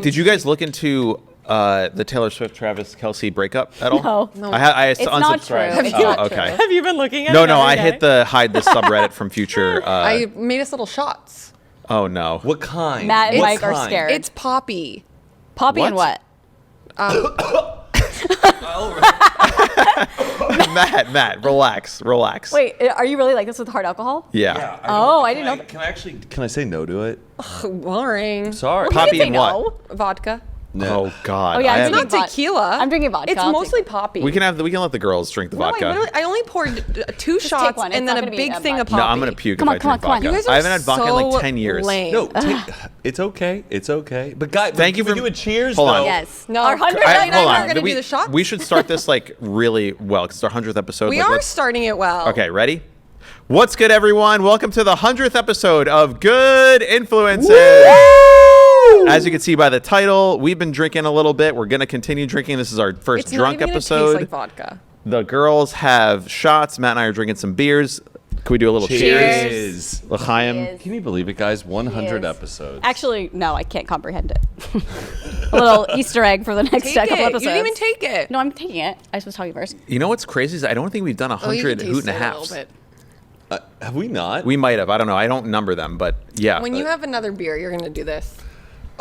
Did you guys look into the Taylor Swift Travis Kelce breakup at all? No. I It's not true. unsubscribed. It's not Okay. true. Have you been looking at it? No, every I day? hit the hide this subreddit from future. I made us little shots. Oh no. What kind? Matt and What Mike are kind? scared. It's Poppy. Poppy and What? what? Matt, relax. Wait, are you really like this with hard alcohol? Yeah. I didn't know. Can I say no to it? Boring. Sorry. Well, Poppy you and can say what? no. Vodka. No. Oh God. Oh, yeah, I it's have- not It's not tequila. I'm drinking vodka. It's I'll mostly take it. Poppy. we can let the girls drink the No, vodka. I only poured 2 take shots one. It's and not then a gonna be big a thing of vodka. Poppy. No, I'm gonna puke Come if on, I come on, drink come on. vodka. You guys are I haven't had vodka in like so 10 years. lame. No, it's okay. It's okay. But guys, Thank you can for we do a cheers Hold on. though. Yes. No. Our 100th Hold episode. on. We're gonna do the shots? We should start this like really well because it's our 100th episode. We Like, are let's- starting it well. Okay, ready? What's good, everyone? Welcome to the 100th episode of Good Influences. As you can see by the title, we've been drinking a little bit. We're going to continue drinking. This is our first It's not drunk even gonna episode. taste like vodka. The girls have shots. Matt and I are drinking some beers. Can we do a little cheers? Cheers. L'chaim. Cheers. Can you believe it, guys? 100 Cheers. episodes. Actually, no, I can't comprehend it. A little Easter egg for the next Take couple it. episodes. You didn't even take it. No, I'm taking it. I supposed to tell you first. You know what's crazy is I don't think we've done Oh, you 100 can hoot taste and a it halves. little bit. Have we not? We might have. I don't know. I don't number them, but yeah. When you have another beer, you're gonna do this.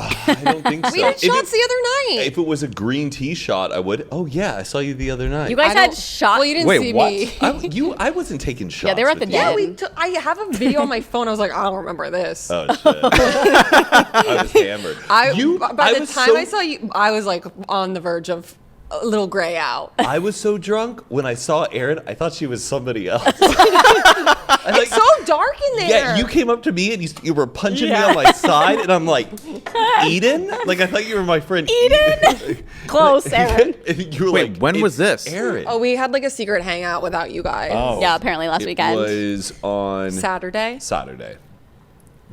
I don't think so. We did If shots it- the other night. If it was a green tea shot, I would. Oh yeah, I saw you the other night. You guys I had don't- shots. Well, you didn't Wait, see what? me. I wasn't taking shots. they were at with the you. den. Yeah, I have a video on my phone. I was like, I don't remember this. Oh shit! I was hammered. By the was time so- I saw you, I was like on the verge of a little gray out. I was so drunk when I saw Erin. I thought she was somebody else. It's so dark in there. Yeah, you came up to me and you were punching me on my side, and I'm like, Eden? Like I thought you were my friend Eden. Close, Aaron. And you were Wait, like, when was "It's this?" Erin. Oh, we had like a secret hangout without you guys. Oh. Yeah, apparently last It weekend. was on Saturday.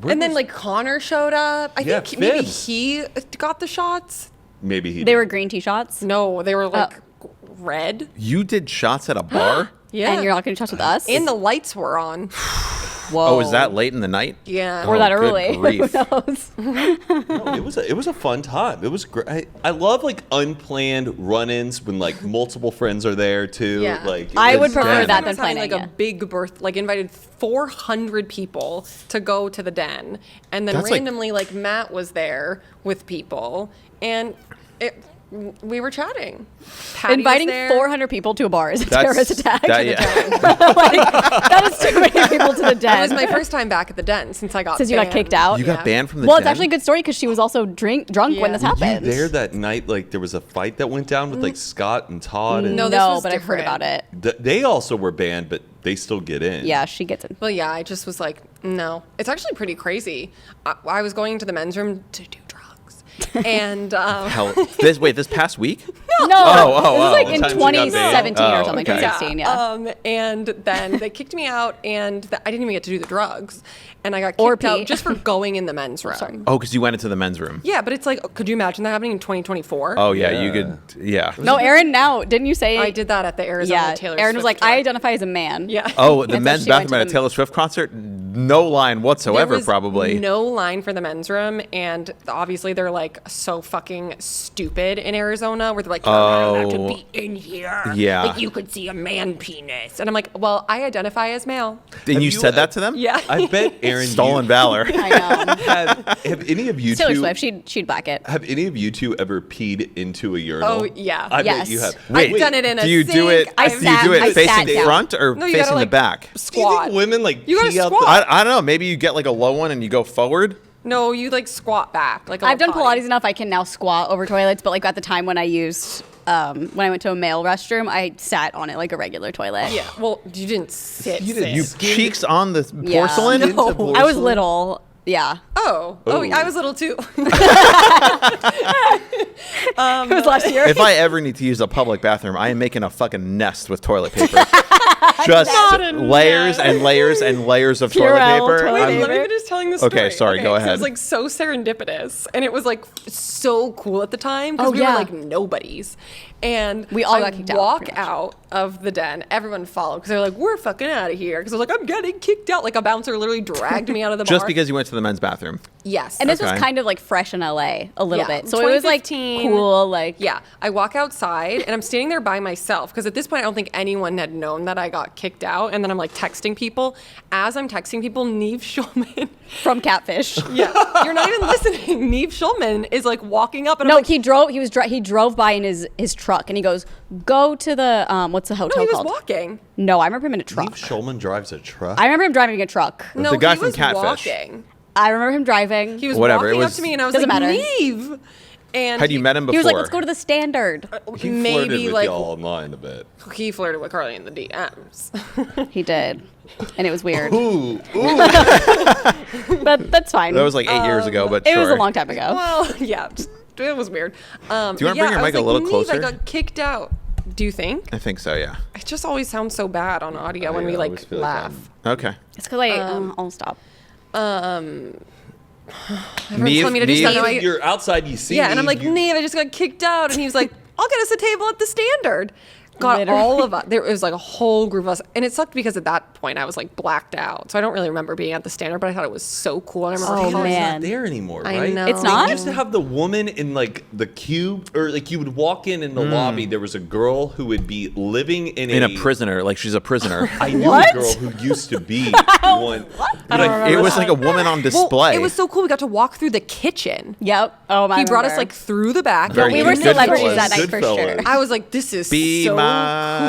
Where And then was- like Connor showed up. I Yeah, think maybe Fibs. he got the shots. maybe he. They did. were green tea shots. No, they were like red. You did shots at a bar? Yeah. And you're not going to shots with us? And the lights were on. Whoa. Oh, is that late in the night? Yeah. Or that good early. grief. Who knows? No, it was a fun time. It was great. I love like unplanned run-ins when like multiple friends are there too. Yeah. Like it I was- would prefer Den. that I was than having planning. like a big birth, like invited 400 people to go to the den, and then That's like- randomly like Matt was there with people, and we were chatting. Patty was Inviting there. 400 people to a bar is a That's- terrorist attack. that- yeah. That is too many people to the It den. was my first time back at the den since I got Since you got banned. kicked out. You got Yeah. banned from the Well, den? it's actually a good story because she was also drunk Yeah. when this Were you happened. there that night? Like there was a fight that went down with like Scott and Todd, and No, this No, was but I've heard different. about it. they also were banned, but they still get in. Yeah, she gets it. Well, yeah, I just was like, no. It's actually pretty crazy. I was going to the men's room to do drugs, and Hell, this past week? No, Oh, this was like the in time she got banned. 2017 Oh, or something, okay. 2016, yeah. And then they kicked me out, and I didn't even get to do the drugs, and I got Or kicked out pee. just for going in the men's room. Sorry. Oh, because you went into the men's room. Yeah, but it's like, could you imagine that happening in 2024? Oh, yeah, Yeah. you could, yeah. No, Aaron, now, didn't you say? I did that at the Arizona Yeah, Taylor Aaron was Swift like, I tour. identify as a man. Yeah. Oh, the And so men's she went bathroom to at a the- Taylor Swift concert? No line There whatsoever, was probably. no line for the men's room, and obviously they're like so fucking stupid in Arizona, where they're like, "You're not allowed to Oh. be in here. Yeah. Like you could see a man penis," and I'm like, "Well, I identify as male." And Have you you- said that to them? Yeah. I bet Aaron. Stolen valor. I know. Have any of you Taylor two? Swift, she'd back it. Have any of you two ever peed into a urinal? Oh, yeah. I bet Yes. you have. I've done it in a Do you do it? sink. I Do you sat- do I it facing sat down. front or No, you facing gotta the like back? Do you squat. think women like You gotta pee out squat. I don't know. Maybe you get like a low one and you go forward. No, you like squat back. Like a I've done little potty. Pilates enough. I can now squat over toilets, but like at the time when I used, when I went to a male restroom, I sat on it like a regular toilet. Yeah. Well, you didn't sit. You didn't- You sit. cheeks on the Yeah. porcelain? Into No, I was porcelain? little. Yeah. Oh, Oh. I was little too. It was last year. If I ever need to use a public bathroom, I am making a fucking nest with toilet paper. Just Not a layers nest. and layers and layers of Purell toilet paper. toilet Wait, I'm- paper. let me finish telling the story. Okay, sorry, go 'cause ahead. It was like so serendipitous, and it was like so cool at the time because Oh, we yeah. were like nobodies, and We all I got kicked out, walk pretty much. out of the den. Everyone followed because they're like, "We're fucking out of here." Because I was like, "I'm getting kicked out." Like a bouncer literally dragged me out of the bar. Just because you went to the men's bathroom. Yes. And this Okay. was kind of like fresh in LA a little Yeah, bit. So it was like 2015. cool, like Yeah, I walk outside and I'm standing there by myself because at this point I don't think anyone had known that I got kicked out. And then I'm like texting people. As I'm texting people, Neve Schulman. from Catfish. Yeah, you're not even listening. Neve Schulman is like walking up and No, I'm like, he drove by in his truck and he goes, "Go to the what's the hotel no, he was called?" walking. No, I remember him in a truck. Neve Schulman drives a truck. I remember him driving a truck. No, the guy he from was Catfish. walking. I remember him driving. He was Whatever, walking it up was- to me and I was Doesn't like, matter. Neve. And Had you met him before? He was like, "Let's go to the Standard." He maybe flirted with like y'all online a bit. he flirted with Carly in the DMs. He did, and it was weird, Ooh, but that's fine. That was like 8 years ago, but it sure. was a long time ago. Well, yeah, it was weird. Do you wanna but bring your I mic was a little like, closer? Neve, I got kicked out. Do you think? I think so, yeah. It just always sounds so bad on audio when I we always like feel like laugh. Okay. It's because I'll stop. Neve, telling me to do Neve- something. You're outside, you see Yeah, and I'm Neve, like, you- Neve, I just got kicked out. And he was like, I'll get us a table at the Standard. Got Literally. all of us. There was like a whole group of us. And it sucked because at that point I was like blacked out. So I don't really remember being at the Standard, but I thought it was so cool. And I remember Oh, It's man. not there anymore, I right? know. It's They not? used to have the woman in like the cube, or like you would walk in the lobby. There was a girl who would be living in a prisoner, like she's a prisoner. I knew What? a girl who used to be one. I don't remember It was that. like a woman on display. Well, it was so cool. We got to walk through the kitchen. Yep. Oh my. He brought us like through the back. Very we good. were celebrities Goodfellas. that night for sure. Goodfellas. I was like, this is Be so my-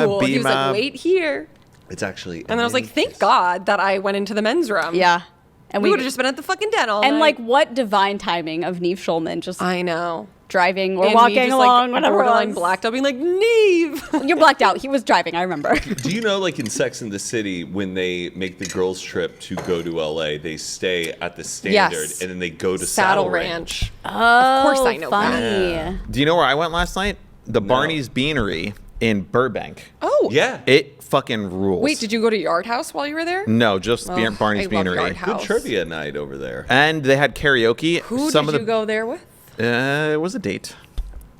cool. be He was my- like, wait here. It's actually. And then I was like, thank God that I went into the men's room. Yeah. And We would have just been at the fucking den all and night. like what divine timing of Neve Schulman just I know. driving or And me walking just, along, like, whatever. it borderline was. blacked out, being like, Neve. You're blacked out. He was driving. I remember. Do you know, like in Sex and the City, when they make the girls' trip to go to LA, they stay at the Standard Yes. and then they go to Saddle Ranch. Oh, Of course I know funny. that. Do you know where I went last night? The Barney's Beanery in Burbank. Oh. Yeah. It fucking rules. Wait, did you go to Yard House while you were there? No, just Oh, Barney's I love Beanery. Yard Good House. trivia night over there. And they had karaoke. Who Some did of you the, go there with? It was a date.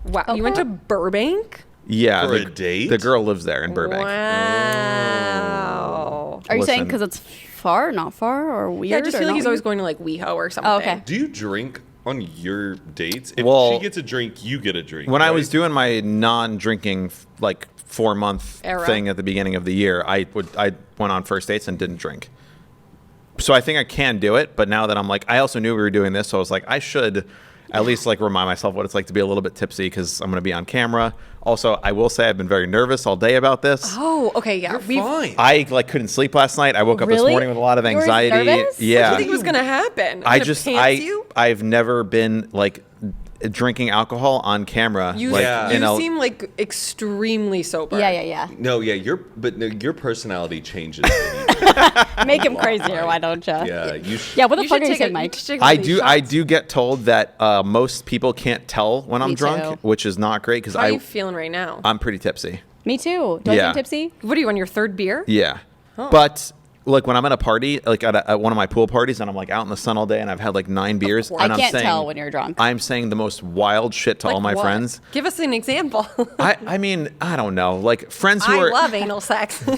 Wow. You went to Burbank? Yeah. For a date? The girl lives there in Burbank. Wow. Are you saying Listen. because it's far, not far, or weird? Yeah, I just or feel like not he's always weird? going to like WeHo or something. Oh, okay. Do you drink on your dates? If Well, she gets a drink, you get a drink. When I right? was doing my non-drinking like 4-month Era. thing at the beginning of the year, I went on first dates and didn't drink. So I think I can do it, but now that I'm like, I also knew we were doing this, so I was like, I should at least like remind myself what it's like to be a little bit tipsy because I'm going to be on camera. Also, I will say I've been very nervous all day about this. Oh, okay, yeah. You're fine. I like couldn't sleep last night. I woke up this Really? morning with a lot of You were anxiety. nervous? What do Yeah. you think was gonna happen? I Gonna just pants you? I've never been like drinking alcohol on camera. You, like Yeah. in you a- seem like extremely sober. Yeah, yeah, No, yeah, your personality changes. when you yeah. Make him crazier. Why don't you? yeah, you. Yeah. What the You fuck should are you take saying, a- Mike? you should take I one of these do shots. get told that most people can't tell when I'm Me drunk, too. which is not great because How are you feeling right now? I'm pretty tipsy. Me too. Do I Yeah. seem tipsy? What are you on your third beer? Yeah. But like when I'm at a party, like at one of my pool parties, and I'm like out in the sun all day, and I've had like 9 beers, course. and I I'm can't saying, tell when you're drunk. I'm saying the most wild shit to all Like my what? friends. Give us an example. I mean, I don't know, like friends who I are love anal sex. no,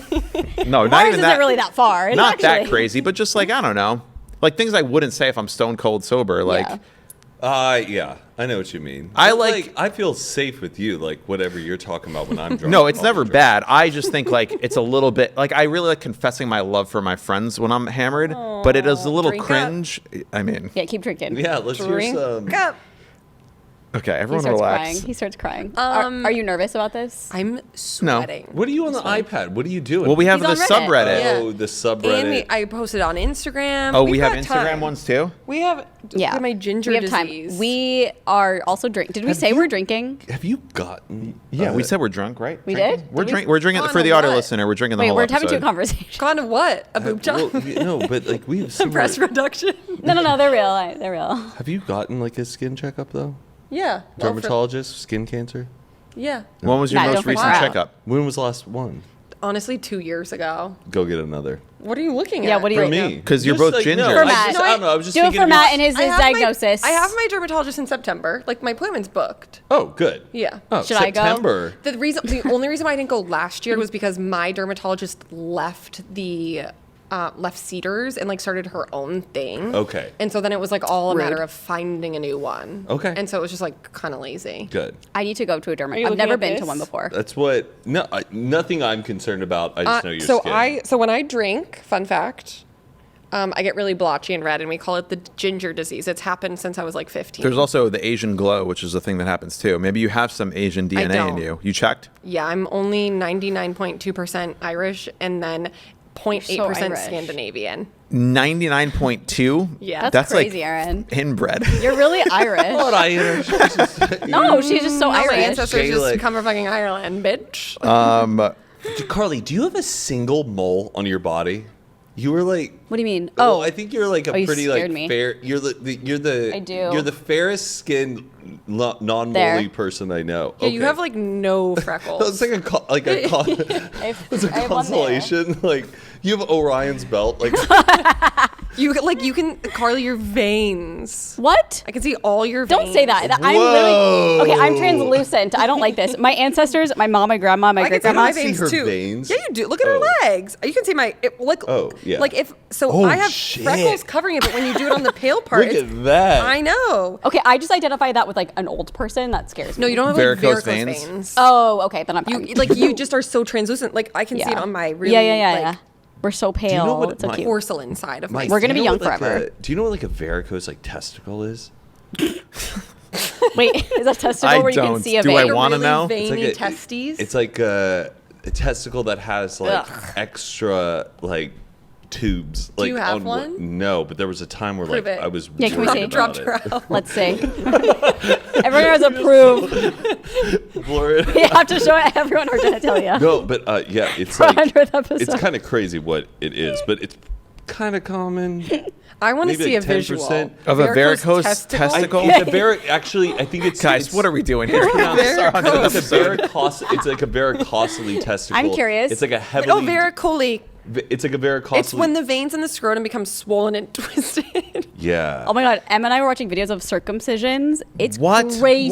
not Ours even isn't that. really that far. It's Not that actually- crazy, but just like I don't know, like things I wouldn't say if I'm stone cold sober. Like Yeah. Yeah, I know what you mean. I But, like- I feel safe with you, like whatever you're talking about when I'm drunk. no, it's I'll never be drunk. bad. I just think like it's a little bit like I really like confessing my love for my friends when I'm hammered, but it is a little drink up. cringe. I mean, Yeah. Keep drinking. Yeah, let's hear Drink some. up. okay, He everyone starts relax. crying. He starts crying. Are you nervous about this? I'm sweating. What are you on the iPad? What are you doing? Well, we have He's the on Reddit. subreddit. Yeah. Oh, the subreddit. And I posted on Instagram. Oh, We've we have got Instagram time. ones too. We have Yeah. my ginger we have disease. time. We are also drink. Did we Have say you- we're drinking? Have you gotten? Yeah, we said we're drunk, right? We Drinking? did? We're Did we- drink. We're drinking On for a the audio what? listener. We're drinking the Wait, whole we're episode. having two conversations. Kind of what? A boob job? Well, no, but like we have Some similar- breast reduction? No, they're real. They're real. Have you gotten like a skin checkup though? Yeah. Dermatologist, skin cancer. Yeah. When was your Nah, most don't freak recent out. checkup? When was the last one? Honestly, 2 years ago. Go get another. What are you looking Yeah, at? what do you For like? me. 'Cause you're Just both ginger. No, For I, Matt. just, I don't know. I was just Do it thinking for of Matt you- and his I have diagnosis. I have my dermatologist in September. Like, my appointment's booked. Oh, good. Yeah. Oh, Should I go? September. The only reason why I didn't go last year was because my dermatologist left Cedars and like started her own thing. Okay. And so then it was like all a Rude. matter of finding a new one. Okay. And so it was just like kind of lazy. Good. I need to go to a Are dermatologist. you I've looking never at been to this? one before. That's what. No, nothing I'm concerned about. I just know your skin. So when I drink, fun fact, I get really blotchy and red, and we call it the ginger disease. It's happened since I was like 15. There's also the Asian glow, which is a thing that happens too. Maybe you have some Asian DNA in don't. you. You checked? Yeah, I'm only 99.2% Irish and then 0.8% Irish. Scandinavian. 99.2? Yeah. That's crazy, like Aaron. inbred. You're really Irish. What I No, she's just so My Irish. ancestors Gaelic. just come from fucking Ireland, bitch. Carly, do you have a single mole on your body? You were like. What do you mean? Oh, Oh, I think you're like a you pretty scared like me. fair. You're the. I do. You're the fairest skinned non-molly There. person I know. Yeah, you Okay. have like no freckles. It's like it's a I have one there. consolation. Like you have Orion's belt. Like you can Carly, your veins. What? I can see all your veins. Don't say that. I'm Whoa. literally okay. I'm translucent. I don't like this. My ancestors, my mom, my grandma, my I great can see grandma. my see veins her too. veins. Yeah, you do. Look at her legs. You can see my Oh, yeah. Like if so, Oh, I have shit. freckles covering it, but when you do it on the pale part, Look it's- at that. I know. Okay, I just identify that with like an old person. That scares me. No, you don't have like Varicose varicose veins? veins. Oh, okay, then I'm You fine. like you just are so translucent. Like I can see it Yeah. on my really yeah. like, We're so pale. know what it's so my- cute. porcelain side of my. We're gonna Do be you know young what, like, forever. do you know what like a varicose like testicle is? Wait, is that testicle I where you can don't. see a Do I vein? wanna really know? Veiny testes. It's like a testicle that has like Ugh. extra like tubes. Like you have on one? No, but there was a time where like Prove it. I was Yeah, can we worried see? about Dropped it. her out. Let's see. Everyone has a proof. Blur it. You have to show everyone our genitalia. No, but yeah, it's For like 100th episode. it's kind of crazy what it is, but it's kind of common. I want to maybe see like a visual 10%. Of a varicose testicle? Actually, I think it's Guys, it's, what are we doing here? It's a Episode. it's like a varicosely testicle. I'm curious. It's like a heavily. Oh, varicole. It's like a varicosely. It's when the veins in the scrotum become swollen and twisted. Yeah. Oh my god, Em and I were watching videos of circumcisions. It's What? crazy.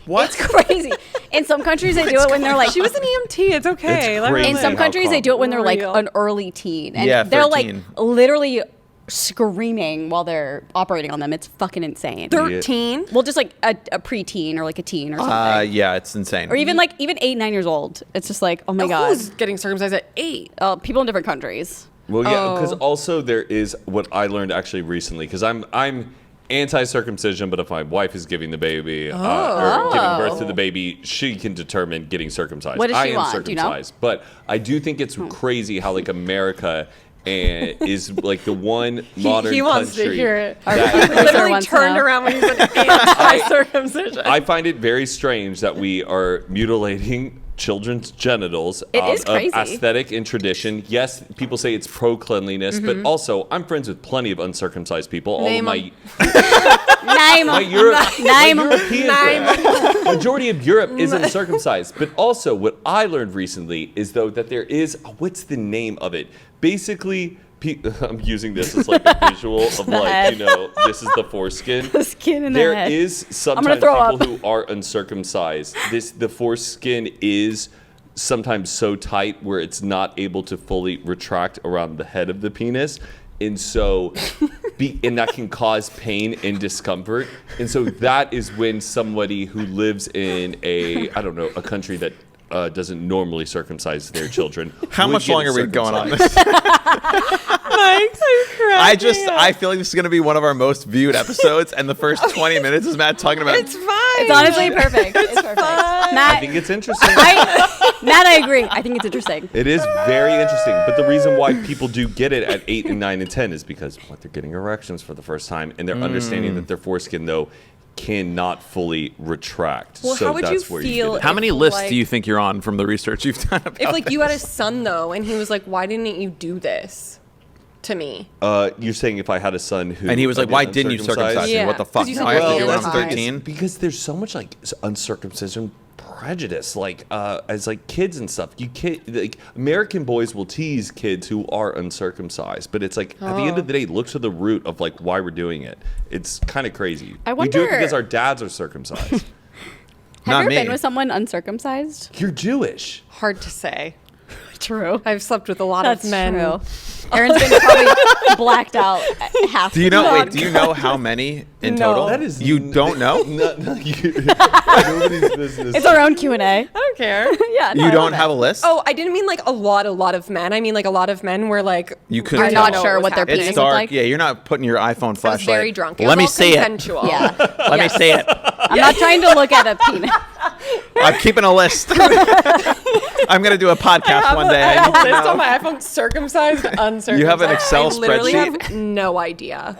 What? It's crazy. In some countries, they do it when they're like. She was an EMT. It's okay. It's Let her crazy. In some live. How countries, they do it when they're like Real. an early teen, and Yeah, they're 13. like literally screaming while they're operating on them. It's fucking insane. 13. Well, just like a preteen or like a teen or something, Yeah, it's insane. or even 8, 9 years old. It's just like, oh my god. Who's getting circumcised at 8? People in different countries. Well, yeah, because Oh. also there is what I learned actually recently. Because I'm anti-circumcision, but if my wife is giving the baby or giving birth to the baby, she can determine getting circumcised. What does I she am want? Do you know? circumcised, but I do think it's crazy how like America. And is like the one modern he wants country to hear it. that- Literally Literally turned around when he said anti-circumcision. I find it very strange that we are mutilating children's genitals It out is of crazy. aesthetic and tradition. Yes, people say it's pro-cleanliness, but also I'm friends with plenty of uncircumcised people. All of Name my, 'em. Name. my, Name. European friends, majority of Europe isn't circumcised. But also what I learned recently is though that there is, what's the name of it? Basically, I'm using this as like a visual of like, head. this is the foreskin. The skin in the There head. is gonna sometimes throw people up. who are uncircumcised. The foreskin is sometimes so tight where it's not able to fully retract around the head of the penis. And so, and that can cause pain and discomfort. And so that is when somebody who lives in a country that doesn't normally circumcise their children. How would much get longer are we going on circumcised. this? Mike's I feel like this is going to be one of our most viewed episodes, and the first 20 minutes is Matt talking about. It's fine. It's honestly perfect. It's perfect. Matt, I think it's interesting. Matt, I agree. I think it's interesting. It is very interesting, but the reason why people do get it at 8 and 9 and 10 is because they're getting erections for the first time, and they're understanding that their foreskin though cannot fully retract. Well, so how would that's you where feel you get How it. many if, lists like- do you think you're on from the research you've done about If like you had a this? son though, and he was like, "Why didn't you do this to me. You're saying if I had a son who And he was like, had "Why been didn't you uncircumcised? circumcise me? Yeah. What the fuck? 'Cause you said Now I have to you do it when I'm were 13." Because there's so much like uncircumcision prejudice, like as like kids and stuff. Like American boys will tease kids who are uncircumcised, but it's like at the end of the day, look to the root of like why we're doing it. It's kind of crazy. We do it wonder- because our dads are circumcised. Have Not you ever me. been with someone uncircumcised? You're Jewish. Hard to say. True. I've slept with a lot That's of men. true. Aaron's been probably blacked out half Do you know? the Wait, time. do you know how many in No. total? That is you don't know. Nobody's business. It's our own Q&A. I don't care. Yeah, no, You I don't love have it. a list. Oh, I didn't mean like a lot of men. I mean like a lot of men were like You couldn't Are tell. not know sure what what their was happening. penis It's looked dark. like. Yeah, you're not putting your iPhone I was flashlight. very drunk. It Let was me all see it. consensual. Yeah. Let me see it. I'm not trying to look at a penis. I'm keeping a list. I'm gonna do a podcast one day. I I have need a to list know. on my iPhone, circumcised, uncircumcised. You have an Excel I literally spreadsheet? have no idea.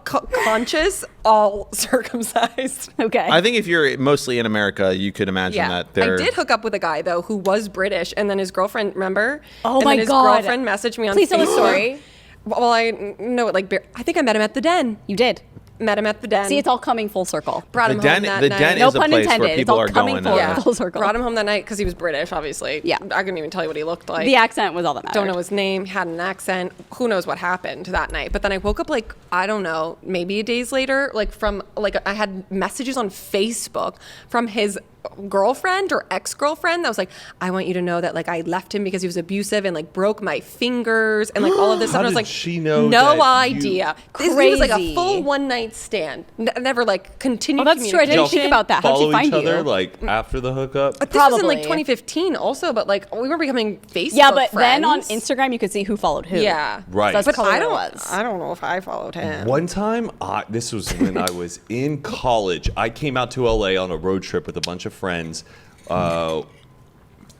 Conscious, all circumcised. Okay. I think if you're mostly in America, you could imagine Yeah, that they're. I did hook up with a guy though who was British, and then his girlfriend. Remember? Oh and my then his God. girlfriend messaged me on. Please tell the Facebook. story. Well, I know it like. I think I met him at the Den. You did. Met him at the Den. See, it's all coming full circle. Brought him The Den- home that the night. Den No is a pun place where intended. It's people all are coming going. full- Yeah, full circle. Brought him home that night because he was British, obviously. Yeah. I couldn't even tell you what he looked like. The accent was all that mattered. Don't know his name, had an accent. Who knows what happened that night? But then I woke up like, I don't know, maybe days later, like from like I had messages on Facebook from his girlfriend or ex-girlfriend that was like, I want you to know that like I left him because he was abusive and like broke my fingers and like all of this stuff. How And I was did like, she know no that you- idea. This was like a Crazy. full one night stand. Never like continued. Oh, that's true. I didn't communication. think about that. How'd she Follow find each other you? like after the hookup. But this was in Probably. like 2015 also, but like we were becoming Facebook Yeah, but friends. then on Instagram you could see who followed who. Yeah. Right. So that's But probably I what it was. don't know if I followed him. One time, this was when I was in college. I came out to LA on a road trip with a bunch of friends.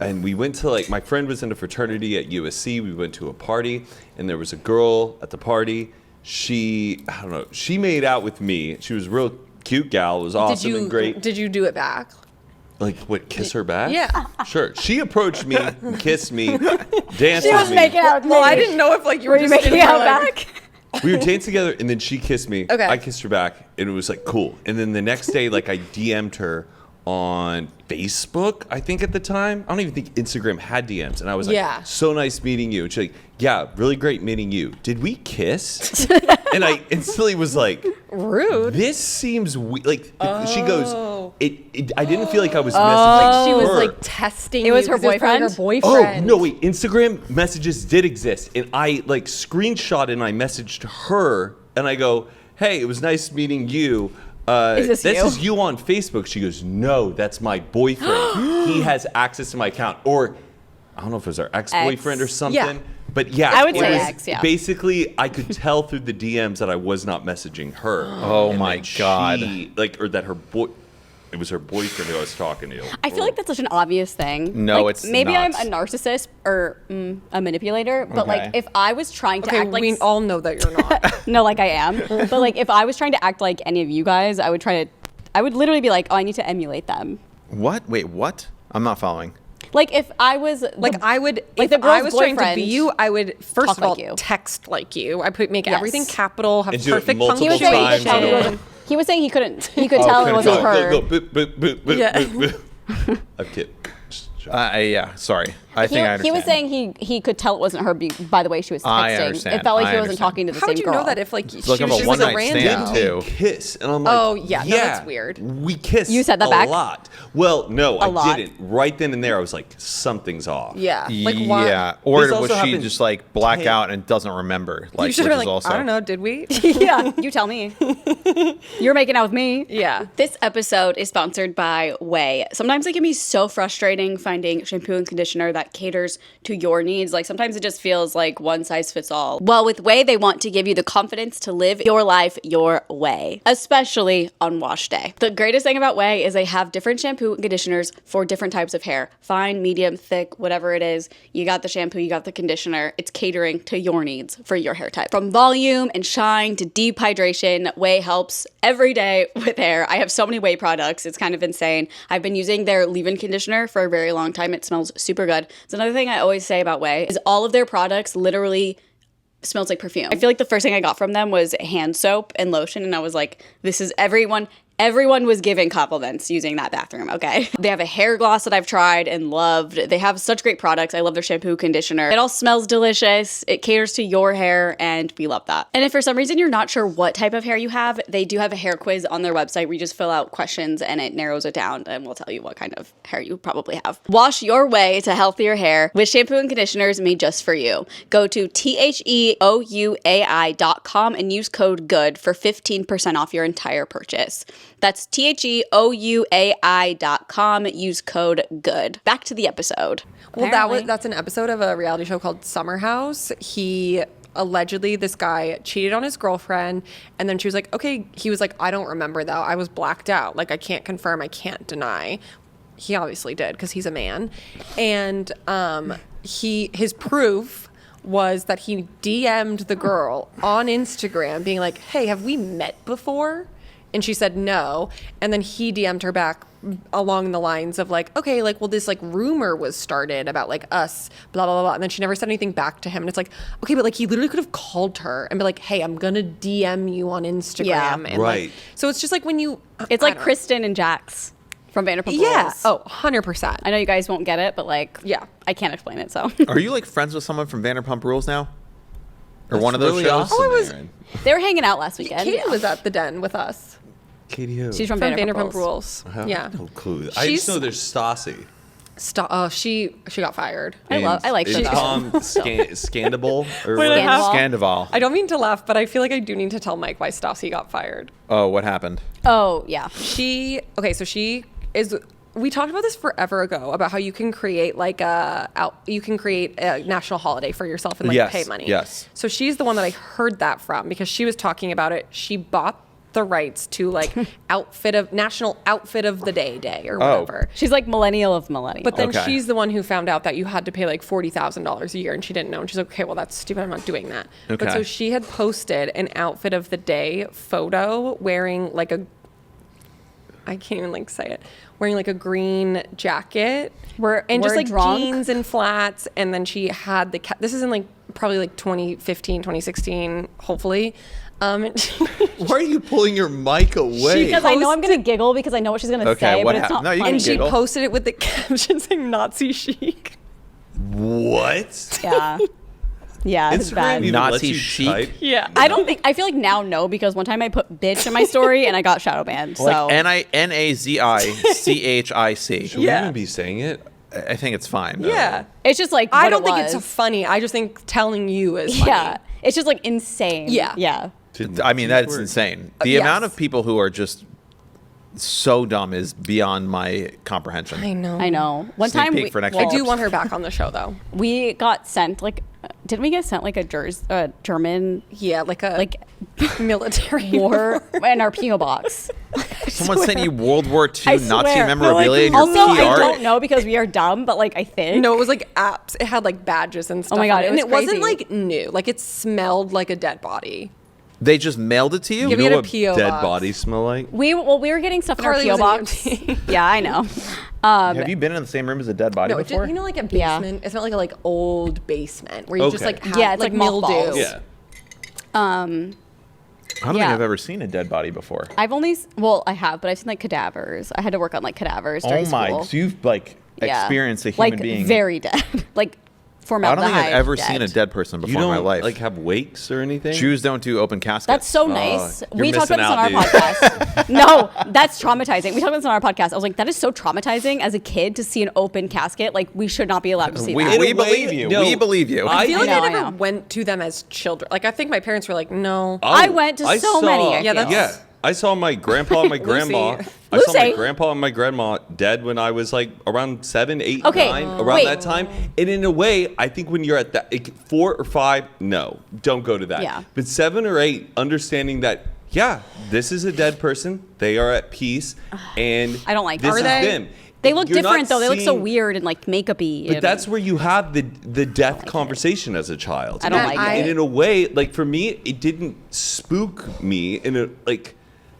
And we went to like, my friend was in a fraternity at USC. We went to a party, and there was a girl at the party. She made out with me. She was a real cute gal. It was awesome and great. Did you do it back? Like, what, kiss her back? Yeah. Sure. She approached me, kissed me, danced She with was me. making out with Well, me. I didn't know if like you Were were you just making in out there, like- back? We would dance together, and then she kissed me. Okay. I kissed her back, and it was like cool. And then the next day, like I DM'd her on Facebook, I think at the time. I don't even think Instagram had DMs. And I was like, Yeah. so nice meeting you. And she's like, yeah, really great meeting you. Did we kiss? And I instantly was like, Rude. this seems like she goes, I didn't feel like I was messaging Like she was her. like testing. It was you her 'cause probably boyfriend? Her Oh, boyfriend. no, wait. Instagram messages did exist. And I like screenshot and I messaged her and I go, hey, it was nice meeting you. Is this you? is you on Facebook. She goes, no, that's my boyfriend. He has access to my account. Or I don't know if it was our ex-boyfriend or something. Yeah. But yeah, I would it say was ex, yeah. Basically, I could tell through the DMs that I was not messaging her. Oh And my that God. or that it was her boyfriend who I was talking to. I feel like that's such an obvious thing. No, Like, it's maybe not. I'm a narcissist or a manipulator, but Okay. like if I was trying to Okay, act like we all know that you're not. no, like I am, but like if I was trying to act like any of you guys, I would literally be like, oh, I need to emulate them. What? Wait, what? I'm not following. Like if I was Like I would, like if the I girl's was trying to be boyfriend you, I would first talk of all like you. text like you. I put make Yes. everything capital, have And do it perfect multiple he was saying he could tell he times. wasn't. He was saying he couldn't. He could tell it couldn't wasn't tell. her. Go, boop, boop, boop, boop, Yeah. boop, boop. I'm kidding. Yeah, sorry. I think I understand. He was saying he could tell it wasn't her by the way she was texting. I understand. It felt like I he wasn't understand. talking to the How same would you girl. know that if like she like was I'm a just like a one-night random? stand, too. Kiss, and I'm like, Oh, yeah, no, that's weird. We kissed. You said that a back? lot. Well, no, I lot? didn't. Right then and there, I was like, something's off. Yeah, like why? Yeah, or This was also she happened just like black 10 out and doesn't remember? Like, You should which have is been like, also I don't know, did we? Yeah, you tell me. You're making out with me. Yeah. This episode is sponsored by Way. Sometimes it can be so frustrating finding shampoo and conditioner that caters to your needs. Like sometimes it just feels like one size fits all. Well, with Way, they want to give you the confidence to live your life your way, especially on wash day. The greatest thing about Way is they have different shampoo and conditioners for different types of hair. Fine, medium, thick, whatever it is. You got the shampoo, you got the conditioner. It's catering to your needs for your hair type. From volume and shine to deep hydration, Way helps every day with hair. I have so many Way products. It's kind of insane. I've been using their leave-in conditioner for a very long time. It smells super good. It's another thing I always say about Way is all of their products literally smells like perfume. I feel like the first thing I got from them was hand soap and lotion, and I was like, this is Everyone was giving compliments using that bathroom, okay? They have a hair gloss that I've tried and loved. They have such great products. I love their shampoo, conditioner. It all smells delicious. It caters to your hair, and we love that. And if for some reason you're not sure what type of hair you have, they do have a hair quiz on their website where you just fill out questions and it narrows it down and will tell you what kind of hair you probably have. Wash your way to healthier hair with shampoo and conditioners made just for you. Go to theouai.com and use code GOOD for 15% off your entire purchase. That's theouai.com. Use code GOOD. Back to the episode. Well, Apparently. that's an episode of a reality show called Summer House. He allegedly, this guy cheated on his girlfriend, and then she was like, okay, he was like, I don't remember though. I was blacked out. Like, I can't confirm, I can't deny. He obviously did because he's a man. And his proof was that he DM'd the girl on Instagram being like, hey, have we met before? And she said no. And then he DM'd her back along the lines of like, okay, like, well, this like rumor was started about like us, blah, blah, blah. And then she never said anything back to him. And it's like, okay, but like he literally could have called her and be like, hey, I'm going to DM you on Instagram. Yeah. And Right. like, so it's just like when you, It's like Kristen and Jax from Vanderpump Rules. yeah. Oh, 100%. I know you guys won't get it, but like, Yeah. I can't explain it, so. Are you like friends with someone from Vanderpump Rules now? Or That's one of those really shows? awesome, Oh, I was- Aaron. They were hanging out last weekend. Katie yeah. was at the den with us. Katie who? She's from From Vanderpump Vanderpump Rules. I have Yeah. no clue. I She's- just know there's Stassi. Oh, she got fired. I like her, and though. Tom Scandable or Wait, I whatever. have- Scandival. I don't mean to laugh, but I feel like I do need to tell Mike why Stassi got fired. Oh, what happened? Oh, yeah. We talked about this forever ago about how you can create like a national holiday for yourself and like Yes, pay money. yes. So she's the one that I heard that from because she was talking about it. She bought the rights to like national outfit of the day or whatever. She's like millennial of millennial. But then Okay. she's the one who found out that you had to pay like $40,000 a year, and she didn't know. And she's like, okay, well, that's stupid. I'm not doing that. But Okay. so she had posted an outfit of the day photo wearing like I can't even like say it, wearing like a green jacket and just we're like drunk. jeans and flats. And then she had this is in like probably like 2015, 2016, hopefully. And Why are you pulling your mic away? because I know I'm going to giggle because I know what she's going to Okay, say, what but it's not happened? No, you funny. can she giggle. posted it with the caption saying Nazi chic. What? Yeah. Yeah, it's Instagram bad. even Nazi lets you chic? type? Yeah. I feel like now no, because one time I put bitch in my story and I got shadow banned. So Like NAZICHIC. Should Yeah. we even be saying it? I think it's fine. Yeah. it's just like I what don't it think it's was. funny. I just think telling you is funny. Yeah. It's just like insane. Yeah. Yeah. I mean, that's insane. The yes. amount of people who are just so dumb is beyond my comprehension. I know. I know. One Sneak time peek for next I week. do want her back on the show though. we got sent like didn't we get sent like a German Yeah, like a like military war in our PO box? Someone sent you World War II I Nazi swear. memorabilia in your Also, I PR. don't know because we are dumb, but like I think No, it was like apps. It had like badges and stuff. my God, on it and was it wasn't crazy. like new. Like it smelled like a dead body. They just mailed it to you? Yeah, You we know had a what PO dead box. bodies smell like? we were getting stuff in our Carly PO was in box. EMT. Yeah, I know. Have you been in the same room as a dead body No, it before? just, you know, like a Yeah. basement. It's not like a like old basement where you just Okay. like have Yeah, it's like like mildew. mothballs. Yeah. I don't think yeah. I've ever seen a dead body before. I've only I have, but I've seen like cadavers. I had to work on like cadavers Oh during my! school. So you've like Yeah. experienced a human like being. very dead, like I don't think I've formaldehyde. ever dead. seen a dead person You before in don't my life. like have wakes or anything? Jews don't do open caskets. That's so nice. you're We talked about this on our missing out, podcast. No, that's traumatizing. We talked about this on our podcast. I was like, that is so traumatizing as a kid to see an open casket. Like, we should not be allowed to see We- that. In we a way, believe you. no. We believe you. I feel like know, I I never know. went to them as children. Like I think my parents were like, no. I went to so many, I Yeah, feel. that's- Yeah. I saw my grandpa and my grandma. Lucy. I saw my Lucy. grandpa and my grandma dead when I was like around 7, 8, Okay, 9, around wait. that time. And in a way, I think when you're at that 4 or 5, no, don't go to that. Yeah. But 7 or 8, understanding that, yeah, this is a dead person. They are at peace, and I don't like this that. is Are they? them. They look You're not different, though. They look so seeing- weird and like makeup-y. But and- that's where you have the death conversation as a child. I don't like and it. in a way, like for me, it didn't spook me. In a like,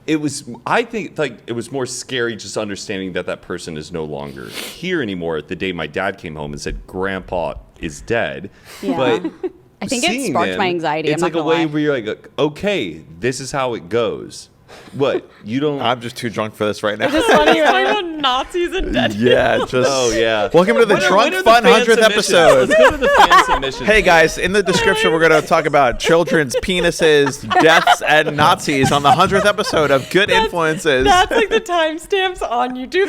it was. I think like it was more scary just understanding that that person is no longer here anymore. The day my dad came home and said, "Grandpa is dead," Yeah. but I think it seeing, sparked man. my anxiety. It's I'm like not a gonna way lie. where you're like, okay, this is how it goes. What? You don't. I'm just too drunk for this right now. It's funny talking about Nazis and dead. Yeah, just. Oh yeah. Welcome to the Drunk Fun 100th episode. Let's go to the fan submissions. Hey guys, in the description we're going to talk about children's penises, deaths, and Nazis on the 100th episode of Good Influences. That's like the timestamps on YouTube.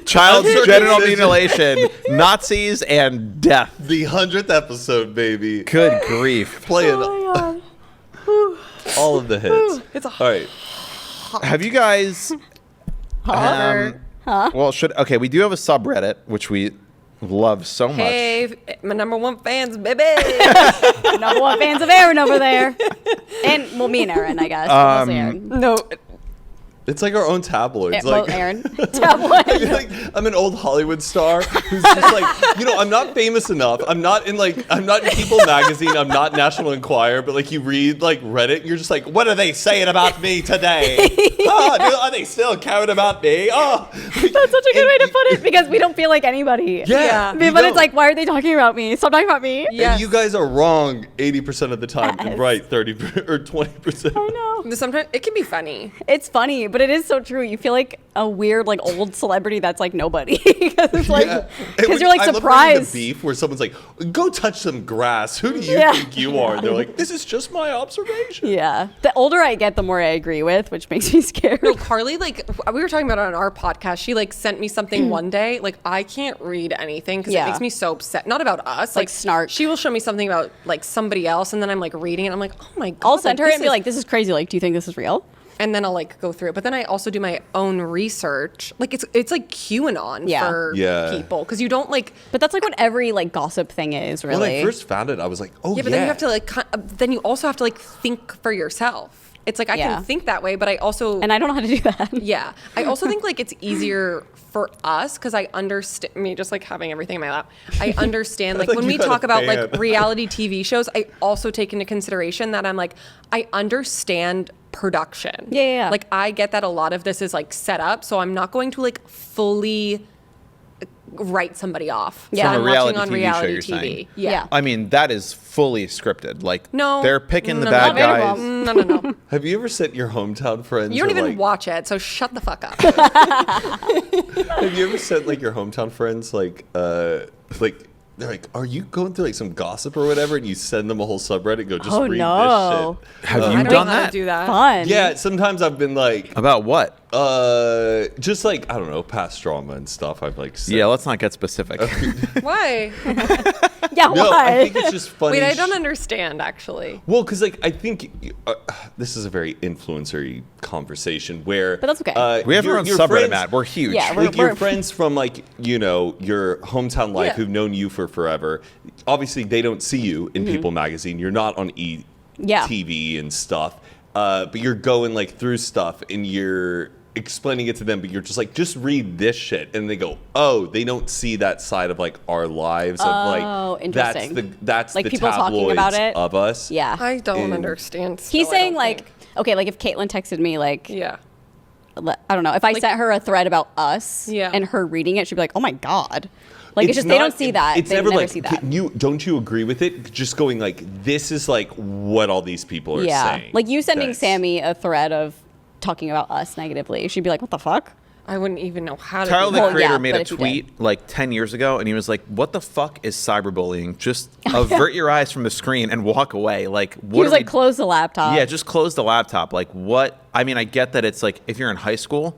Child Circumcision. genital mutilation, Nazis, and death. The 100th episode, baby. Good grief. Playing Oh my God. all of the hits. It's a all right. Have you guys? Well, we do have a subreddit which we love so much. Hey, my number one fans, baby. Number one fans of Aaron over there. And, well, me and Aaron, I guess. Mostly Aaron. No, It's like our own tabloids. Yeah, like well, Aaron. I Tabloid. feel like I'm an old Hollywood star who's just like, I'm not famous enough. I'm not in People magazine. I'm not National Enquirer. But like, you read like Reddit, and you're just like, what are they saying about me today? Are they still caring about me? Oh, That's such a good way to put it because we don't feel like anybody. Yeah, But you it's don't. like, why are they talking about me? Stop talking about me. Yes. And you guys are wrong 80% of the time, and Yes. right 30 or 20%. I know. sometimes it can be funny. It's funny, but it is so true. You feel like a weird, like, old celebrity that's like nobody. Because it's like, Yeah. because And you're like I love reading surprised. the beef where someone's like, go touch some grass. Who do you Yeah. think you are? And they're like, this is just my observation. Yeah. The older I get, the more I agree with, which makes me scared. No, Carly, like we were talking about it on our podcast. She like sent me something one day. Like I can't read anything because Yeah. it makes me so upset. Not about us. Like snark. She will show me something about like somebody else, and then I'm like reading it. I'm like, oh my god. I'll send her this and be is- like, this is crazy. Like, do you think this is real? and then I'll like go through it. But then I also do my own research. Like it's like QAnon Yeah. for Yeah. people because you don't like. But that's like what every like gossip thing is, really. When I first found it, I was like, oh, Yeah, but then you have to like. Then you also have to like think for yourself. It's like I Yeah. can think that way, but I also and I don't know how to do that. Yeah. I also think like it's easier for us because I understand me just like having everything in my lap. I understand like like when you we had a talk about like fan. reality TV shows, I also take into consideration that I'm like, I understand production. Yeah, yeah, yeah. Like I get that a lot of this is like set up. So I'm not going to like fully write somebody off. Yeah. So From I'm a reality watching on TV show, reality you're TV. saying? Yeah. I mean, that is fully scripted. Like, No. they're picking the No, bad not very guys. well. No. Have you ever sent your hometown friends? You don't or, even like, watch it, so shut the fuck up. Have you ever sent like your hometown friends like they're like, are you going through like some gossip or whatever? And you send them a whole subreddit. Go, just Oh, read no. this shit. Have I you don't done know how that? to do that. Fun. Yeah, sometimes I've been like, About what? just like I don't know, past drama and stuff. I've like sent. Yeah, let's not get specific. Why? Yeah, No, why? I think it's just funny. Wait, I don't understand actually. Well, because like I think this is a very influencery conversation where. But that's okay. We have our own your subreddit, friends- Matt. We're huge. Yeah, Like your friends from like your hometown life Yeah. who've known you for forever. Obviously, they don't see you in People magazine. You're not on Yeah. TV and stuff. But you're going like through stuff and you're explaining it to them. But you're just like, just read this shit, and they go, oh, they don't see that side of like our lives. Of like, Oh, interesting. That's Like the people talking about tabloids it? of us. Yeah. I don't And understand. He's still, I saying don't like, think. okay, like if Caitlin texted me like, Yeah. I don't know, if I sent her a thread about us Yeah. and her reading it, she'd be like, oh my God. Like it's just, they don't see that. It's They never like, see that. don't you agree with it? Just going like, this is like what all these people are Yeah. saying. Like you sending That's- Sammy a thread of talking about us negatively. She'd be like, what the fuck? I wouldn't even know how to Tyler, do the that. Well, creator, yeah, made but a if you tweet like 10 years ago, and he was like, what the fuck is cyberbullying? Just avert your eyes from the screen and walk away. Like, what He was are like, we- close the laptop. Yeah, just close the laptop. Like, what? I mean, I get that it's like, if you're in high school,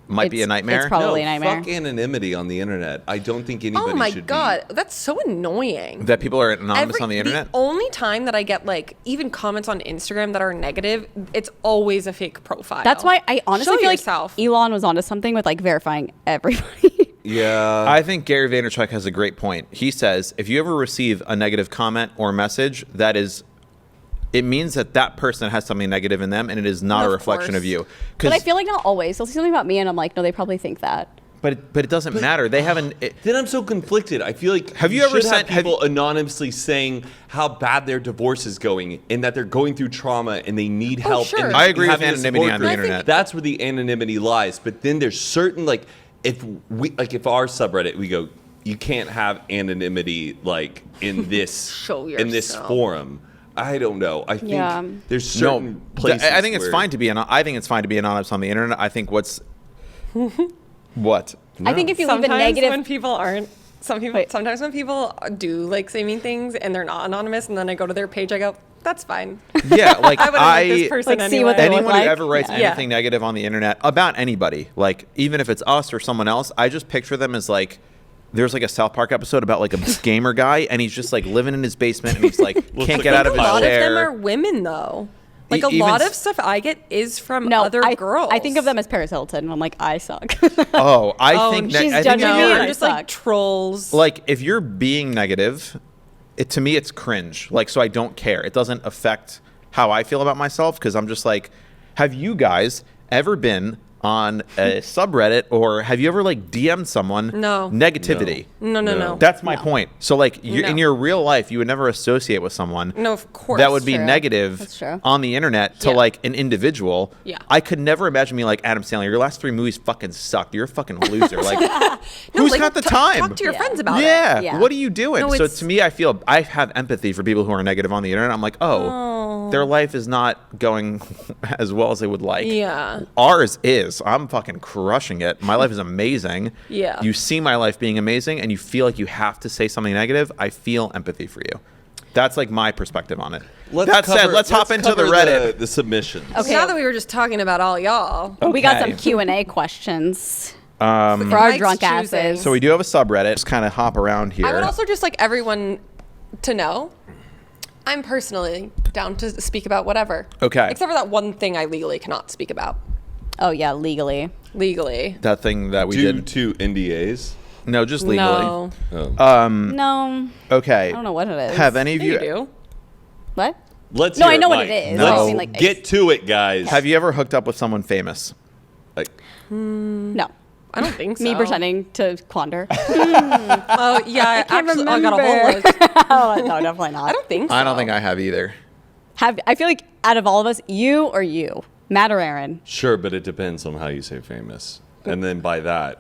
might be a It's- nightmare. it's probably- No, a nightmare. fuck anonymity on the internet. I don't think anybody Oh my should god, that's so annoying. that people are anonymous on the internet. The only time that I get like even comments on Instagram that are negative, it's always a fake profile. That's why I honestly Show feel yourself. like Elon was onto something with like verifying everybody. Yeah. I think Gary Vaynerchuk has a great point. He says, if you ever receive a negative comment or message, it means that that person has something negative in them, and it is not a Of reflection course. of you. But I feel like not always. They'll see something about me and I'm like, no, they probably think that. but it doesn't matter. They haven't. then I'm so conflicted. I feel like Have you ever should have sent- have people anonymously saying how bad their divorce is going and that they're going through trauma and they need help? sure. And I agree with having a anonymity support on the group. internet. That's where the anonymity lies. But then there's certain like if our subreddit we go, you can't have anonymity like in this Show in this yourself. forum. I don't know. I think Yeah. there's certain places. I think it's where- fine to be. I think it's fine to be anonymous on the internet. I think what's what. I think if you leave a Sometimes negative when people aren't, Wait. sometimes when people do like say mean things and they're not anonymous, and then I go to their page, I go, that's fine. Yeah, like I wouldn't like this person Like, see anyway. what they look anyone like. who ever writes Yeah. anything negative on the internet about anybody, like even if it's us or someone else, I just picture them as like there's like a South Park episode about like a gamer guy and he's just like living in his basement and he's like Looks can't like get a out of a his lot chair. of them are women though. Like a Even lot of s- stuff I get is from no, other girls. I think of them as Paris Hilton. And I'm like, I suck. Oh, I Oh, think she's I think judging if me you're- and I'm I just like suck. trolls. like if you're being negative, to me it's cringe. Like so I don't care. It doesn't affect how I feel about myself because I'm just like, have you guys ever been on a subreddit or have you ever like DM'd someone No. negativity? No. That's my point. So like you No. in your real life, you would never associate with someone No, of course. that would be True. negative That's true. on the internet to Yeah. like an individual. Yeah. I could never imagine me like Adam Sandler. Your last 3 movies fucking sucked. You're a fucking loser. Like No, who's like, got the time? Talk to your Yeah. friends about it. Yeah. Yeah. What are you doing? No, So it's- to me, I feel I have empathy for people who are negative on the internet. I'm like, their life is not going as well as they would like. Yeah. Ours is. I'm fucking crushing it. My life is amazing. Yeah. You see my life being amazing and you feel like you have to say something negative. I feel empathy for you. That's like my perspective on it. That said, let's hop into the cover Reddit. the submissions. Okay. Now that we were just talking about all y'all. We got some Okay. Q&A questions for Um, our Mike's drunk choosing. asses. So we do have a subreddit. Just kind of hop around here. I would also just like everyone to know I'm personally down to speak about whatever. Okay. Except for that one thing I legally cannot speak about. Oh, yeah, legally. Legally. that thing that we Due did. to NDAs. No, just legally. No. No, Okay. I don't know what it is. Have any of Yeah, you, you do. What? Let's No, hear I know it, what Mike. it is. No. Let's I mean, like, get to it, guys. have you ever hooked up with someone famous? Like, No. I don't think so. Me pretending to quander. Oh, yeah. I can't actually, I got a whole remember. list. Oh, no, definitely not. I don't think so. I don't think I have either. I feel like out of all of us, you or you? Matt or Aaron? sure, but it depends on how you say famous. And then by that,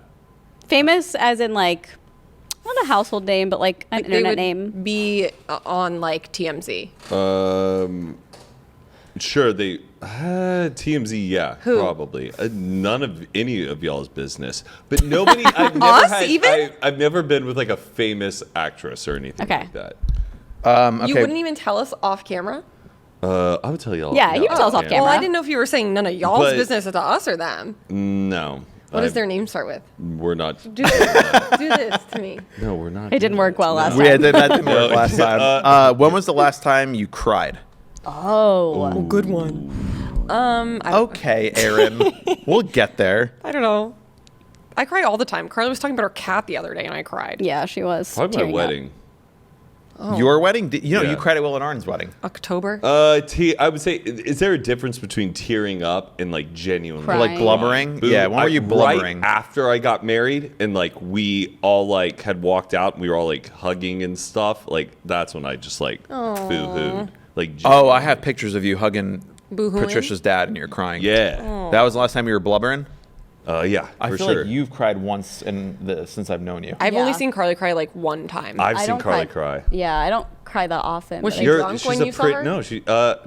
Famous as in like, not a household name, but like an They internet would name. be on like TMZ. sure, they TMZ, yeah, Who? probably. None of any of y'all's business, but nobody. I've never Us, even? I've never been with like a famous actress or anything Okay. like that. Okay. You wouldn't even tell us off camera? I would tell y'all. Yeah, you can tell us off Well, camera. I didn't know if you were saying none of y'all's But- business to us or them. No. What does their name start with? We're not. Do this, do this to me. No, we're not. It didn't doing work that. well last Yeah, time. that didn't work last time. When was the last time you cried? Oh. Good one. Okay, Aaron. We'll get there. I don't know. I cry all the time. Carly was talking about her cat the other day, and I cried. Yeah, she was. Probably my tearing up. wedding. Your wedding? You Yeah. cried at Will and Arden's wedding. October. I would say, is there a difference between tearing up and like genuinely Crying. Like blubbering? Boo. Yeah, when were you blubbering? Right after I got married, and like we all like had walked out, and we were all like hugging and stuff. Like that's when I just like boo-hooed. Like Oh, I have pictures of you hugging Boo-hooing? Patricia's dad and you're crying. Yeah. That was the last time you were blubbering? Yeah. I for feel sure. like you've cried once since I've known you. I've Yeah. only seen Carly cry like one time. I've I seen don't Carly cry. Yeah, I don't cry that often. Was but she I- drunk when you saw her? No,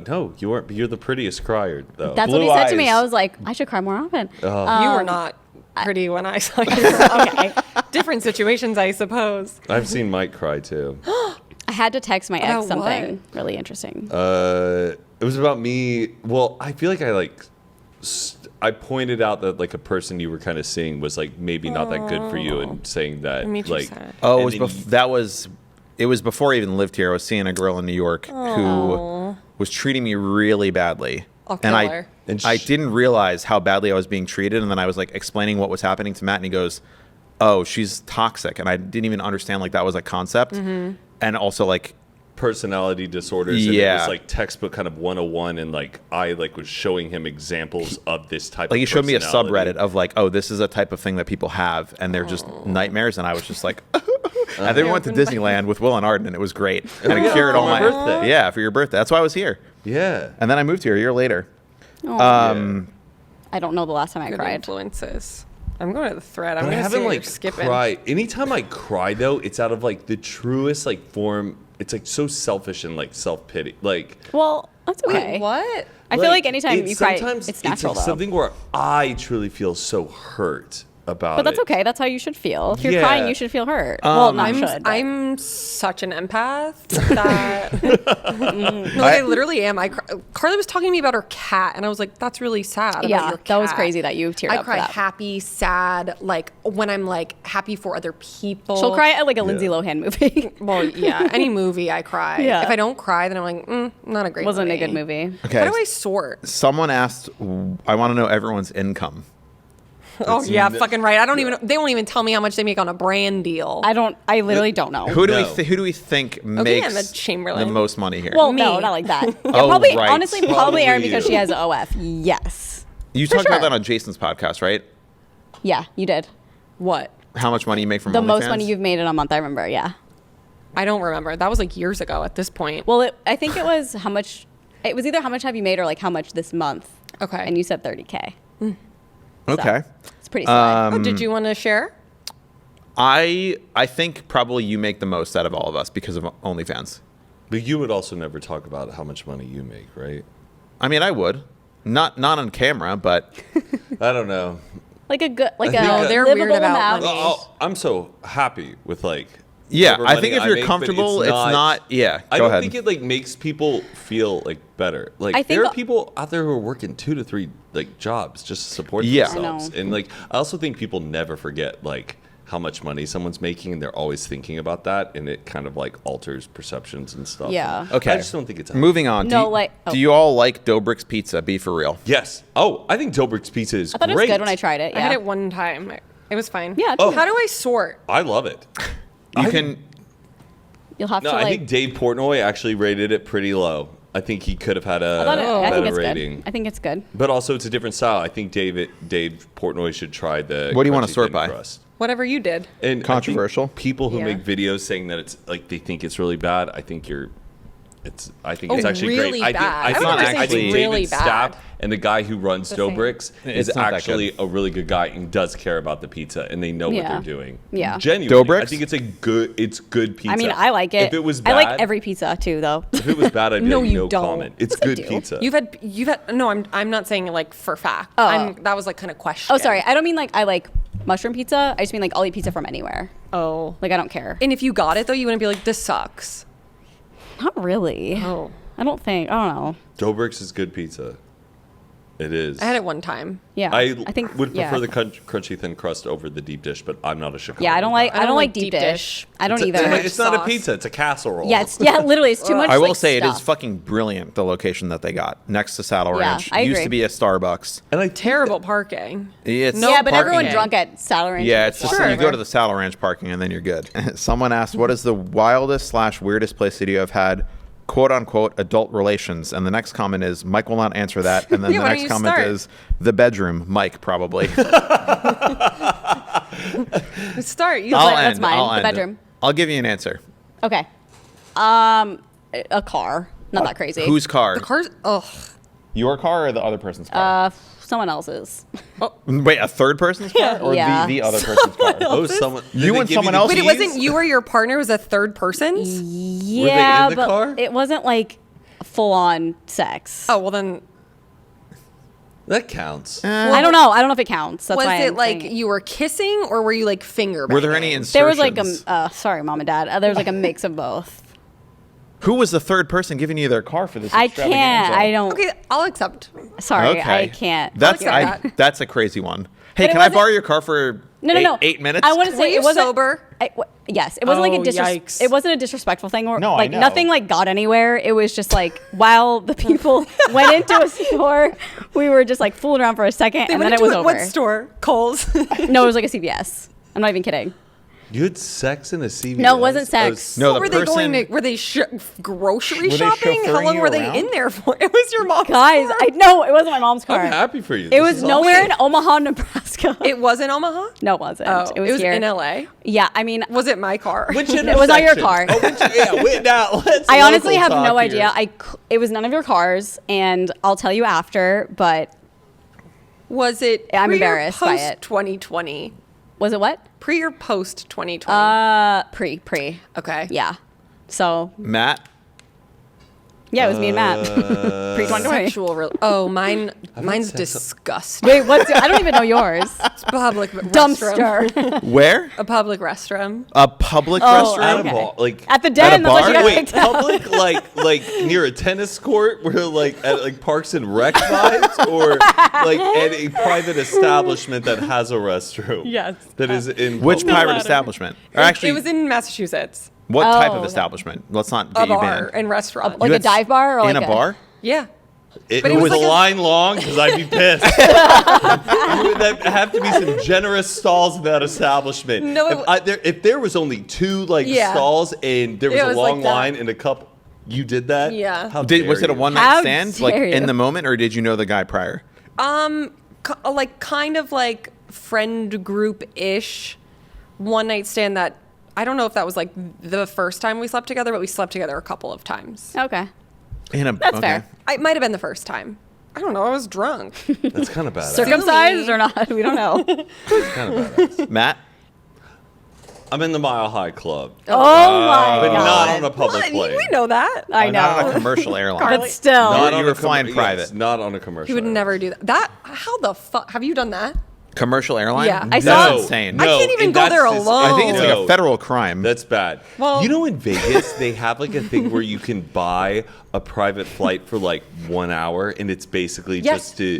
no, you weren't. You're the prettiest crier though. That's what he Blue said to me. eyes. I was like, I should cry more often. you were not pretty when I saw you. Okay. Different situations, I suppose. I've seen Mike cry too. I had to text my About ex something really interesting. It was about me. Well, I feel like I pointed out that like a person you were kind of seeing was like maybe not that good for you, and saying that made you like sad. Oh, and it was it was before I even lived here. I was seeing a girl in New York who was treating me really badly. I'll and kill her. I didn't realize how badly I was being treated, and then I was like explaining what was happening to Matt, and he goes, "Oh, she's toxic," and I didn't even understand like that was a concept, and also like personality disorders. And it Yeah. was like textbook kind of 101, and like I like was showing him examples of this type. like of he showed me a personality. subreddit of like, oh, this is a type of thing that people have, and they're just nightmares, and I was just like. And then we went to Disneyland with Will and Arden, and it was great. And it yeah, cured for all my my birthday. Yeah, for your birthday. That's why I was here. Yeah. And then I moved here a year later. Oh, Um, I don't know the last time I Good cried. influences. I'm going to the thread. I'm But I going to see haven't what like you're skipping. cried. Anytime I cry though, it's out of like the truest like form. It's like so selfish and like self pity. Like Well, that's okay. Wait, what? I feel like anytime it's you cry, sometimes it's natural like though. something where I truly feel so hurt about But that's it. okay. That's how you should feel. If you're Yeah. crying, you should feel hurt. Well, not should. but- I'm such an empath that no, like I literally am. Carly was talking to me about her cat, and I was like, "That's really sad." about Yeah, your that was cat." crazy that you teared I up for cry that. happy, sad, like when I'm like happy for other people. She'll cry at like a Lindsay Lohan movie. Well, yeah, any movie I cry. Yeah. If I don't cry, then I'm like, not a great. Wasn't movie. a good movie. Okay. How do I sort? Someone asked, I want to know everyone's income. Oh yeah, fucking right. I don't even. They won't even tell me how much they make on a brand deal. I literally don't know. Who do No. who do we think makes Emma Chamberlain. the most money here? Well, Me. no, not like that. Yeah, Oh, probably, right. honestly, probably Erin Probably because you. she has an OF. Yes. you for talked about sure. that on Jason's podcast, right? Yeah, you did. What? How much money you make from The most OnlyFans? money you've made in a month, I remember. Yeah. I don't remember. That was like years ago at this point. Well, I think it was how much. It was either how much have you made or like how much this month. Okay. And you said 30K. Okay. It's pretty solid. Oh, did you want to share? I think probably you make the most out of all of us because of OnlyFans. But you would also never talk about how much money you make, right? I mean, I would. Not on camera, but I don't know. Like a good, like I think a that- they're livable weird about amount. money. I'm so happy with like. yeah, whatever I money think if I you're make, but comfortable, it's not. Yeah, I go don't ahead. think it like makes people feel like better. Like I think there are people out there who are working 2 to 3 like jobs just to support Yeah. I themselves, know. and like I also think people never forget like how much money someone's making, and they're always thinking about that, and it kind of like alters perceptions and stuff. Yeah. Okay. I just don't think it's Moving on. No, do you, like- do you all like Dobrik's pizza? Be for real. Yes. Oh, I think Dobrik's pizza is I thought great. it was good when I tried it. I had Yeah. it one time. It was fine. Yeah, Oh. How do I sort? I love it. You can. You'll have No, to I like. think Dave Portnoy actually rated it pretty low. I think he could have had a I think better it's rating. good. I think it's good. But also, it's a different style. I think Dave Portnoy should try the. What do you wanna crunchy sort thin by? crust. Whatever you did. And I think Controversial? people who Yeah. make videos saying that it's like they think it's really bad. I think it's Oh, it's actually really great. bad. I think, I would never say I think it's really David bad. Stapp and the guy who runs The same. Dobrik's is It's not that actually good. a really good guy and does care about the pizza, and they know what Yeah. they're doing. Yeah. Genuinely, I Dobrik's? think it's good pizza. I mean, I like it. If it was bad, I like every pizza too, though. If it was bad, I'd be No, like, you no don't. comment. It's Yes, I good do. pizza. You've had. No, I'm not saying like for fact. Oh. That was like kind of question. Oh, sorry. I don't mean like I like mushroom pizza. I just mean like I'll eat pizza from anywhere. Oh. Like I don't care. And if you got it though, you wouldn't be like, this sucks. Not really. Oh. I don't think. I don't know. Dobrik's is good pizza. It is. I had it one time. Yeah. I think would yeah. prefer the crunchy thin crust over the deep dish, but I'm not a Chicago. Yeah, I don't like. guy. I don't like deep dish. I don't It's, either. it's not a sauce. pizza. It's a casserole. Yeah, literally, it's too much. I will like, say it is stuff. fucking brilliant. The location that they got next to Saddle Yeah, Ranch I used agree. to be a Starbucks. and I Terrible parking. It's yeah, but everyone parking. drunk at Saddle Ranch. Yeah, it's just Sure. you go to the Saddle Ranch parking and then you're good. Someone asked, "What is the wildest/weirdest place that you have had?" "Quote unquote adult relations," and the next comment is Mike will not answer that, and then Yeah, the why don't next you comment start? is the bedroom. Mike probably. Start. You I'll start. that's end. mine, I'll the end. bedroom. I'll give you an answer. Okay. A car. Not that crazy. Whose car? The car's. Ugh. Your car or the other person's car? Someone else's. Wait, a third person's car or Yeah. the other person's car? Oh, someone. did You they and give someone the else? Wait, it keys? wasn't you or your partner? It was a third person's? Yeah, in the but car? it wasn't like full on sex. Oh well, then That counts. I don't know. I don't know if it counts. That's was why it I'm like saying it. you were kissing or were you like finger? Were there any banging? insertions? There was like a. Sorry, mom and dad. There was like a mix of both. Who was the third person giving you their car for this? I can't. I don't. Okay, I'll accept. Sorry, I can't. That's accept that. that's a crazy one. Hey, But it can I wasn't- borrow your car for No. 8 minutes? I want to Were say you it wasn't sober? Yes, it wasn't like Oh, a yikes. It wasn't a disrespectful thing. Or, No, I like know. nothing like got anywhere. It was just like while the people went into a store, we were just like fooling around for a second, They and went then it into was what over. store? Kohl's. No, it was like a CVS. I'm not even kidding. You had sex in a CVS? No, it wasn't sex. No, What the were they going person- to? Were they grocery Were they shopping? How chauffeuring long you were they around? in there for? It was your mom's Guys, car. I know it wasn't my mom's car. I'm happy for you. It This was is nowhere awesome. in Omaha, Nebraska. It was in Omaha. No, it wasn't. Oh, it was here in LA. Yeah, I mean, Was it my car? Which It was not your intersection? car. Oh, let's I honestly local have talk no here. idea. It was none of your cars, and I'll tell you after. But Was it I'm pre or embarrassed by post it. 2020? Was it what? Pre or post 2020? Pre. Okay. Yeah. So, Matt. yeah, it was me and Matt. Pre 2020. Mine's disgusting. Wait, I don't even know yours. It's public restroom. Dumpster. Where? A public restroom. A public Oh, restroom? okay. At a bar, like At the den, a that's what bar? you got wait, picked up. public like near a tennis court, where like at like Parks and Rec vibes, or like at a private establishment that has a restroom. Yes. That is in Which public. private establishment? Or actually, It was in Massachusetts. what type Oh, of okay. establishment? Let's not A get you bar banned. and restaurant. Like You a had dive bar or in like a bar? Yeah. It But it was was like a a- line long because I'd be pissed. There have to be some generous stalls in that establishment. No, if there was only two like Yeah. stalls and there was It a was long like that. line and a couple, you did that? Yeah. How Was dare it a you. one How night stand, like dare in you. the moment, or did you know the guy prior? Like kind of like friend group ish one night stand that I don't know if that was like the first time we slept together, but we slept together a couple of times. Okay. That's fair. It might have been the first time. I don't know. I was drunk. That's kind of badass. Circumcised or not? We don't know. Kind of badass. Matt? I'm in the Mile High Club, Oh my but not god. on a public What? plane. We know that. I Not on a know. commercial airline. But still. Not You on were a flying yes, private. not on a commercial. He would airline. never do that. How the fuck? Have you done that? Commercial airline? Yeah. I That's saw- insane. I can't even and go that's there just- alone. I think it's like a No. federal crime. That's bad. Well- you know, in Vegas, they have like a thing where you can buy a private flight for like 1 hour, and it's basically just to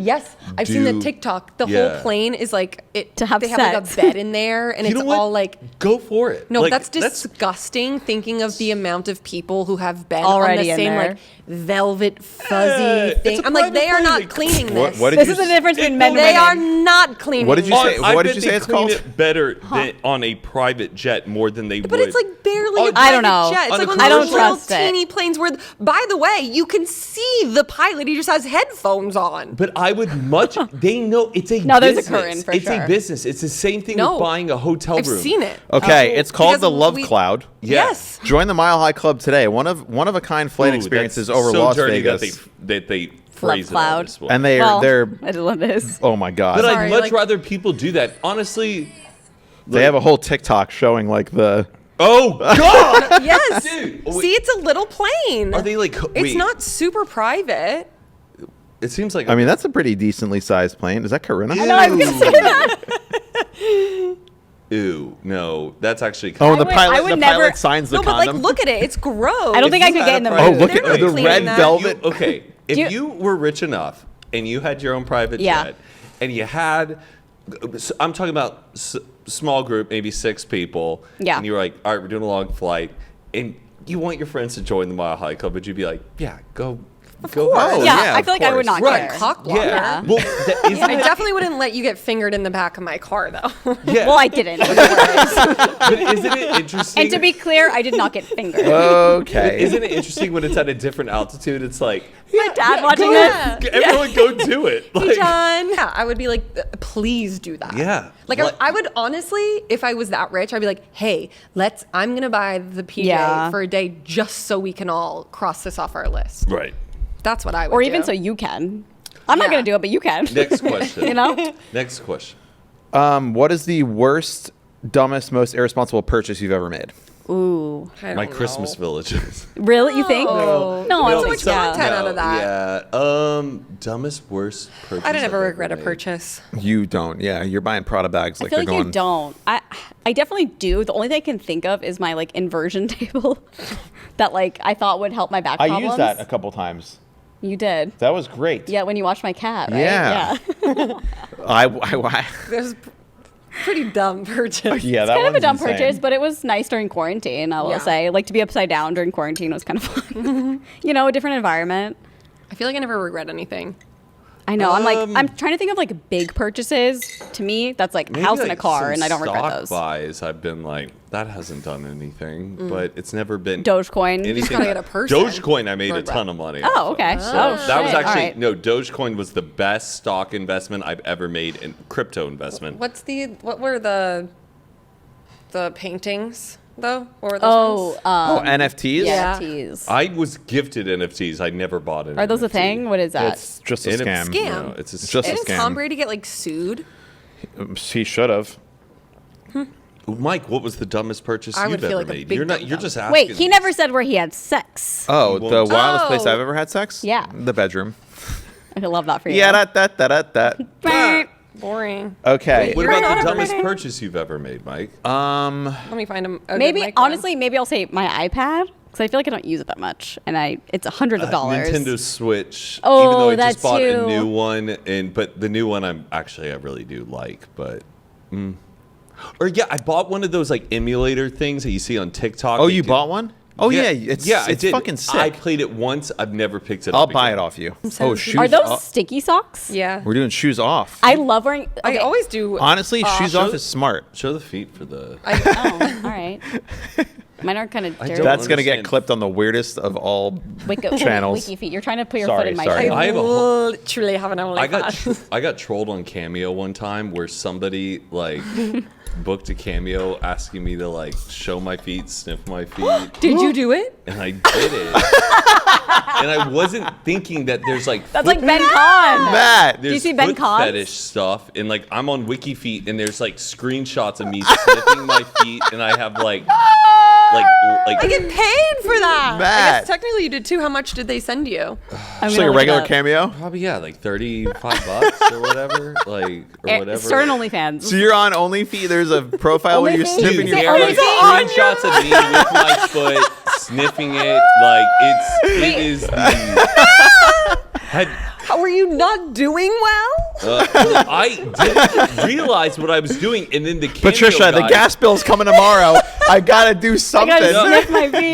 I've seen the do- TikTok. The Yeah. whole plane is like it To have they have like a sex. bed in there, and You it's know what? all like. Go for it. No, Like, that's disgusting. Thinking of the amount of people who have been Already on the in same there. like velvet fuzzy it's thing. a I'm like, they private are plane. not cleaning What- this. what did This you is the s- difference between men and They are women. not cleaning. What did you this. say? I What bet did you they say it's clean called? it better than on a private jet more than they But would. it's like barely Oh, a I don't private know. jet. It's On like a one I of don't those little trust it. teeny planes where, by the way, you can see the pilot. He just has headphones on. But I would much. They know it's a No, there's a business. curtain for it's sure. a business. It's the same thing No. with buying a hotel I've room. seen it. Okay, it's called Because the Love we- Cloud. Yeah. Yes. Join the Mile High Club today. One of a kind flight Ooh, experiences that's over so Las dirty Vegas. that they phrase it all Cloud. this way. And Well, they're I love this. oh my god. But Sorry, I'd much like- rather people do that. Honestly, they have a whole TikTok showing like the oh god, Yes. Dude, wait. See, it's a little plane. are they like? It's wait, not super private. It seems like. I mean, that's a pretty decently sized plane. Is that Corinna? No, I was gonna say that. Ew, no, that's actually. Oh, I the would- pilot. I would the never- pilot signs the No, but condom. like, look at it. It's gross. I don't think I you could had get a in the private- Oh, mood. look They're at not the cleaning red that. velvet. Okay, if you- you were rich enough and you had your own private Yeah. jet and you had, I'm talking about small group, maybe 6 people. Yeah. And you were like, all right, we're doing a long flight, and you want your friends to join the Mile High Club, but you'd be like, yeah, go. course. Oh, Yeah, yeah, I of feel like I would course. not Right. care. Cock blocker. Yeah. Well, isn't I it, definitely wouldn't let you get fingered in the back of my car, though. yeah. Well, I didn't. It was worse. But isn't it interesting? And to be clear, I did not get fingered. Okay. Isn't it interesting when it's at a different altitude? It's like, My dad watching Yeah. this. everyone go do it. Hey, Like, John. Yeah, I would be like, please do that. Yeah. Like, What- I would honestly, if I was that rich, I'd be like, hey, I'm going to buy the PJ Yeah. for a day just so we can all cross this off our list. right. That's what I would Or do. even so you can. I'm not Yeah. going to do it, but you can. Next question. You know? Next question. What is the worst, dumbest, most irresponsible purchase you've ever made? Ooh. I don't My know. Christmas villages. Really? You think? No. No, I So don't much think so. content out of that. Yeah. Dumbest, worst purchase. I don't ever I've regret a made. purchase. You don't. Yeah, you're buying Prada bags I like feel they're like going. you don't. I definitely do. The only thing I can think of is my like inversion table that like I thought would help my back I problems. used that a couple times. You did. That was great. Yeah, when you watched my cat, right? Yeah. Yeah. I There's a pretty dumb purchase. yeah, that Kind of a one's dumb insane. purchase, but it was nice during quarantine, I will Yeah. say. Like to be upside down during quarantine was kind of fun. You know, a different environment. I feel like I never regret anything. I know. I'm trying to think of like big purchases. To me, that's like Maybe house and a like car, some and I don't regret stock those. buys, I've been like, that hasn't done anything, but it's never been Dogecoin. anything. gotta get a person. Dogecoin, I made a Regret. ton of money. Oh, off of. okay. So Oh, that was shit. actually Alright. no. Dogecoin was the best stock investment I've ever made in crypto investment. What were the paintings? though? Or those ones? NFTs? Yeah. NFTs. I was gifted NFTs. I never bought it. Are those a thing? What is that? It's just a scam. Scam. No, it's It's just a Didn't scam. Tom Brady get like sued? He should have. Mike, what was the dumbest purchase I would you've feel ever like a made? big You're not. dumb You're dumb. just asking. Wait, he never said where he had sex. Oh, He the won't. wildest place Oh. I've ever had sex? Yeah. The bedroom. I love that for you. Yeah, that. Boring. Okay. What You're about not the a dumbest person. purchase you've ever made, Mike? Let me find him. Maybe, honestly, maybe I'll say my iPad. Because I feel like I don't use it that much. And it's hundreds of dollars. Nintendo Switch. Oh, even though I that just bought too. a new one, but the new one I really do like, but. Or yeah, I bought one of those like emulator things that you see on TikTok. Oh, They you do- bought one? Oh, yeah. I It's did. fucking sick. I played it once. I've never picked it I'll up. buy again. it off you. so Oh, shoes Are those off. sticky socks? Yeah. We're doing shoes off. I love wearing. I okay. always do. Honestly, shoes off is smart. Show the feet for the. Oh, all right. Mine are kind of I dirty. don't That's going to get understand. clipped on the weirdest of all channels. Wiki feet. You're trying to put your Sorry, foot in my sorry. shoe. I have a whole- literally have an OnlyFans. I got trolled on Cameo one time where somebody like booked a Cameo asking me to like show my feet, sniff my feet, Did you do it? and I did it. And I wasn't thinking that there's like That's like Ben Kahn. Matt, you there's see Ben foot Kahn's? fetish stuff, and like I'm on WikiFeet, and there's like screenshots of me sniffing my feet, and I have like I get paid for that. I Matt. guess technically you did too. How much did they send you? I'm just gonna like a look it regular up. cameo. probably like $35 or whatever, whatever. Start an OnlyFans. So you're on OnlyFeed. There's a profile where you're OnlyFans? sniffing Is your it There are like OnlyFans? screenshots of me with my foot sniffing it. Like it is the. How were you not doing well? I didn't realize what I was doing, and then the Cameo Patricia, the guy- gas bill's coming tomorrow. I gotta do something. sniff my feet.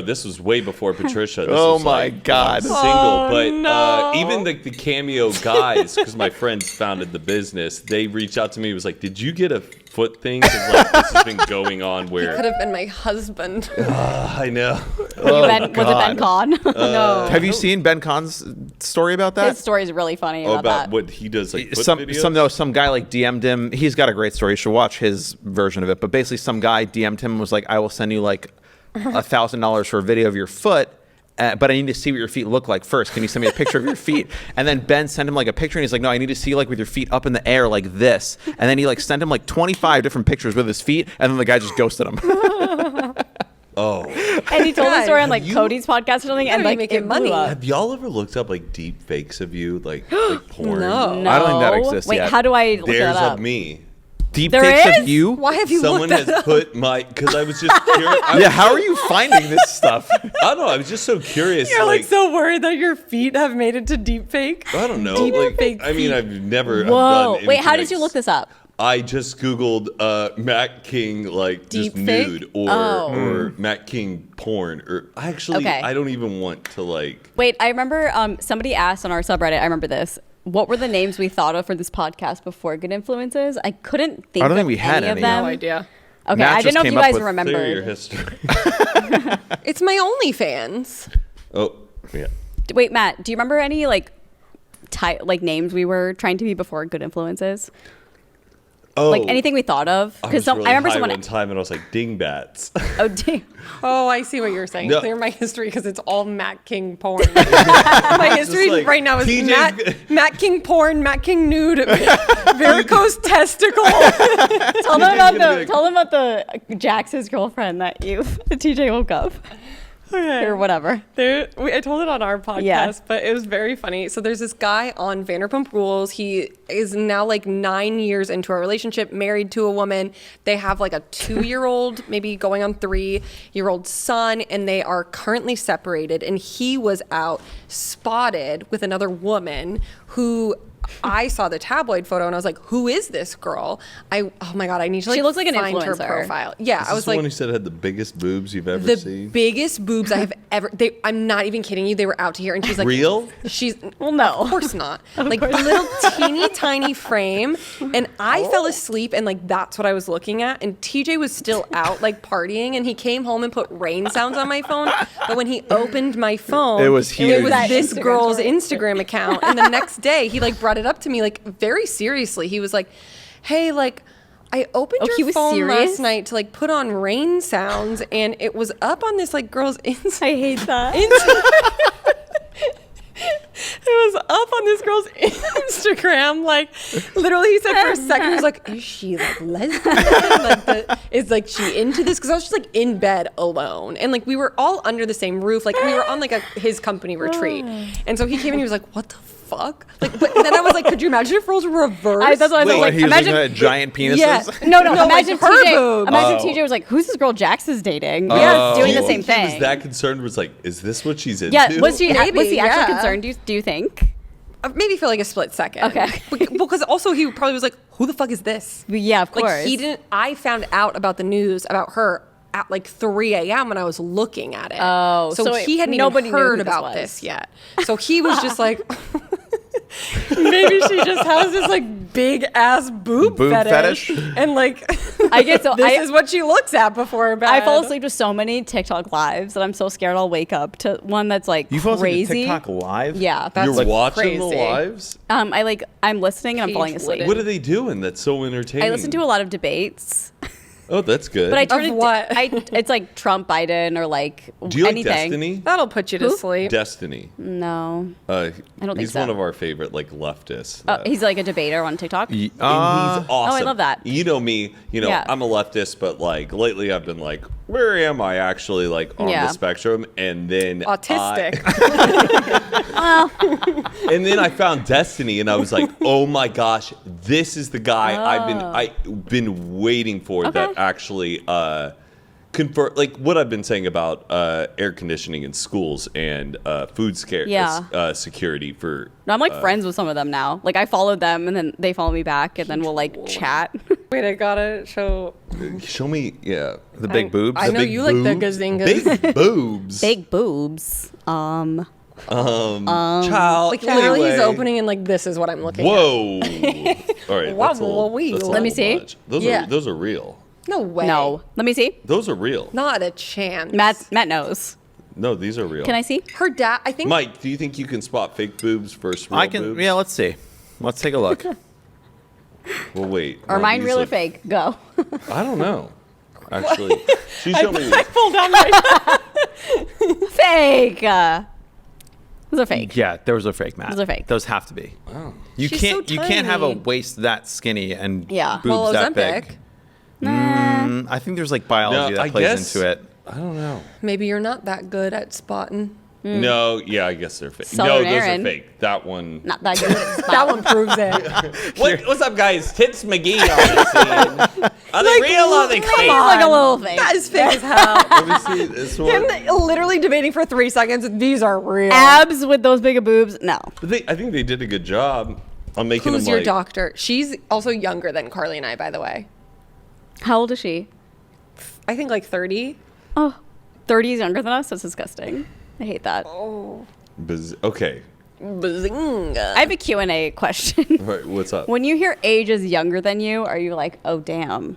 This was way before Patricia. This Oh was, my like, God. when I was single, Oh, but no. even the Cameo guys, because my friends founded the business, they reached out to me. It was like, "Did you get a foot thing? 'Cause, like, this has been going on where Could have been my husband. I know." Oh, Was it Ben Kahn? No. Have you seen Ben Kahn's story about that? His story is really funny Oh, about that. about what he does, like foot some videos? some guy like DM'd him. He's got a great story. You should watch his version of it. But basically, some guy DM'd him and was like, "I will send you like $1,000 for a video of your foot." But I need to see what your feet look like first. Can you send me a picture of your feet? And then Ben sent him like a picture, and he's like, "No, I need to see like with your feet up in the air like this." And then he like sent him like 25 different pictures with his feet, and then the guy just ghosted him. Oh, And he told the story on Have like you- Cody's podcast or something, and be like making it money. blew up. have y'all ever looked up like deep fakes of you, like porn? No. No. I don't think that exists Wait, yet. how do I look There's that up? of me. Deep There fakes is? of you? Why have you Someone looked has that up? put my because I was just curious. Yeah, how are you finding this stuff? I don't know. I was just so curious. You're like so worried that your feet have made it to deepfake. I don't know. Deep Like, fake I mean, feet. I've never. I've Whoa. done Wait, how anything did you like- look this up? I just googled Matt King like just Deep fake? nude or Matt King porn or actually Okay. I don't even want to like. Wait, I remember somebody asked on our subreddit, I remember this. What were the names we thought of for this podcast before Good Influences? I couldn't think I don't of think we had any of any. them. No idea. Okay, Matt I just didn't know if came you up guys with Clear your remembered. history. It's my OnlyFans. Oh yeah. Wait, Matt, do you remember any like names we were trying to be before Good Influences? Oh, Like anything we thought of? I was really I remember high someone. one time and I was like dingbats. Oh, damn. Oh, I see what you're saying. No. Clear my history because it's all Matt King porn. My history like, right now is TJ's Matt King porn, Matt King nude, varicose testicle. Tell them about gonna be like- tell them about the Jax's girlfriend that TJ woke up or whatever. I told it on our podcast, Yeah. but it was very funny. So there's this guy on Vanderpump Rules. He is now like 9 years into a relationship, married to a woman. They have like a 2-year-old, maybe going on 3-year-old son, and they are currently separated. And he was out spotted with another woman who I saw the tabloid photo and I was like, who is this girl? Oh my God, I need to like She looks like an find her influencer. profile. Yeah, Is I this was the like, one who said had the biggest boobs you've ever the seen? biggest boobs I have ever. I'm not even kidding you. They were out to here, and she's like, Real? She's Well, no. of course not. Like little teeny tiny frame, and I Oh. fell asleep, and like that's what I was looking at. And TJ was still out like partying, and he came home and put rain sounds on my phone. But when he opened my phone, It was huge. That this Instagram girl's story. Instagram account. And the next day, he like brought it up to me like very seriously. He was like, "Hey, like." I opened Oh, he your was phone serious? last night to like put on rain sounds, and it was up on this like girl's Insta. I hate that. It was up on this girl's Instagram. Like, literally, he said for a second, he was like, "Is she like lesbian? Is like she into this?" Because I was just like in bed alone, and like we were all under the same roof. Like we were on like his company retreat, and so he came and he was like, "What the fuck?" Like, but then I was like, "Could you imagine if roles were reversed?" That's what I was Wait, like. He was Imagine. looking at giant penises. Yeah. No, No, like imagine her TJ. boobs. Imagine Oh. TJ was like, "Who's this girl Jax is dating?" Oh. Yeah, doing Do the you same He was thing. that concerned. Was like, is this what she's into? Yeah, was he Maybe, actually yeah. concerned? Do you think? Maybe for like a split second. Okay. Because also he probably was like, "Who the fuck is this?" Yeah, of course. Like he didn't. I found out about the news about her at like 3 a.m. when I was looking at it. Oh, so so he hadn't nobody even knew heard who this about was. this yet. So he was just like, maybe she just has this like big ass boob fetish, and like I get so this is what she looks at before bed. I fall asleep to so many TikTok lives that I'm so scared I'll wake up to one that's like You fall asleep to crazy. TikTok live? Yeah, that's You're like watching the crazy. lives. I'm listening and I'm falling Page asleep. Wooden. What are they doing that's so entertaining? I listen to a lot of debates, Oh, that's good. but I turn Of it. what? It's like Trump, Biden, or like Do you like anything. Destiny? That'll put you to Who? sleep. Destiny. No, I don't think he's so. one of our favorite like leftists. he's like a debater on TikTok. and he's awesome. I love that. You know me. You know Yeah. I'm a leftist, but like lately I've been like, where am I actually like on Yeah. the spectrum? And then Autistic. and then I found Destiny, and I was like, oh my gosh, this is the guy I've been waiting for that Okay. actually convert like what I've been saying about air conditioning in schools and food security for. I'm like friends with some of them now. Like I followed them and then they follow me back and then we'll like chat. Wait, I gotta show. Show me, yeah, The big boobs. I know big you like the boobs. gazingas. Big boobs. Big boobs. Child. Like literally, he's anyway. opening and like this is what I'm looking at. Whoa! All right, Wow, that's a little- wee. that's a Let me little see. much. Those Yeah. are real. No way. No. Let me see. Those are real. Not a chance. Matt knows. No, these are real. Can I see? Her dad. I think. Mike, do you think you can spot fake boobs versus real I can. boobs? Yeah, let's see. Let's take a look. Well, wait. Are no, mine these real or look- fake? Go. I don't know. Actually, she showed me. I pulled down my. Fake. Those are fake. Yeah, those are fake, Matt. Those are fake. Those have to be. You She's can't. so You can't have a tiny. waist that skinny and Yeah. boobs Well, that Ozempic. big. I think there's like biology No, I that plays guess- into it. I don't know. Maybe you're not that good at spotting. No, yeah, I guess they're fake. Southern No, those Aaron. are fake. That one. Not that good. at spot. That one proves it. What's up, guys? Tits McGee on the scene. Are they real or are they He's fake? like a little fake. That is fake as hell. Let me see this one. Him literally debating for 3 seconds. These are real. Abs with those big of boobs? No. I think they did a good job on making Who's them your like. doctor? She's also younger than Carly and I, by the way. How old is she? I think like 30. Oh, 30 is younger than us? That's disgusting. I hate that. Okay. Bazinga. I have a Q&A question. All right, what's up? When you hear age is younger than you, are you like, oh, damn?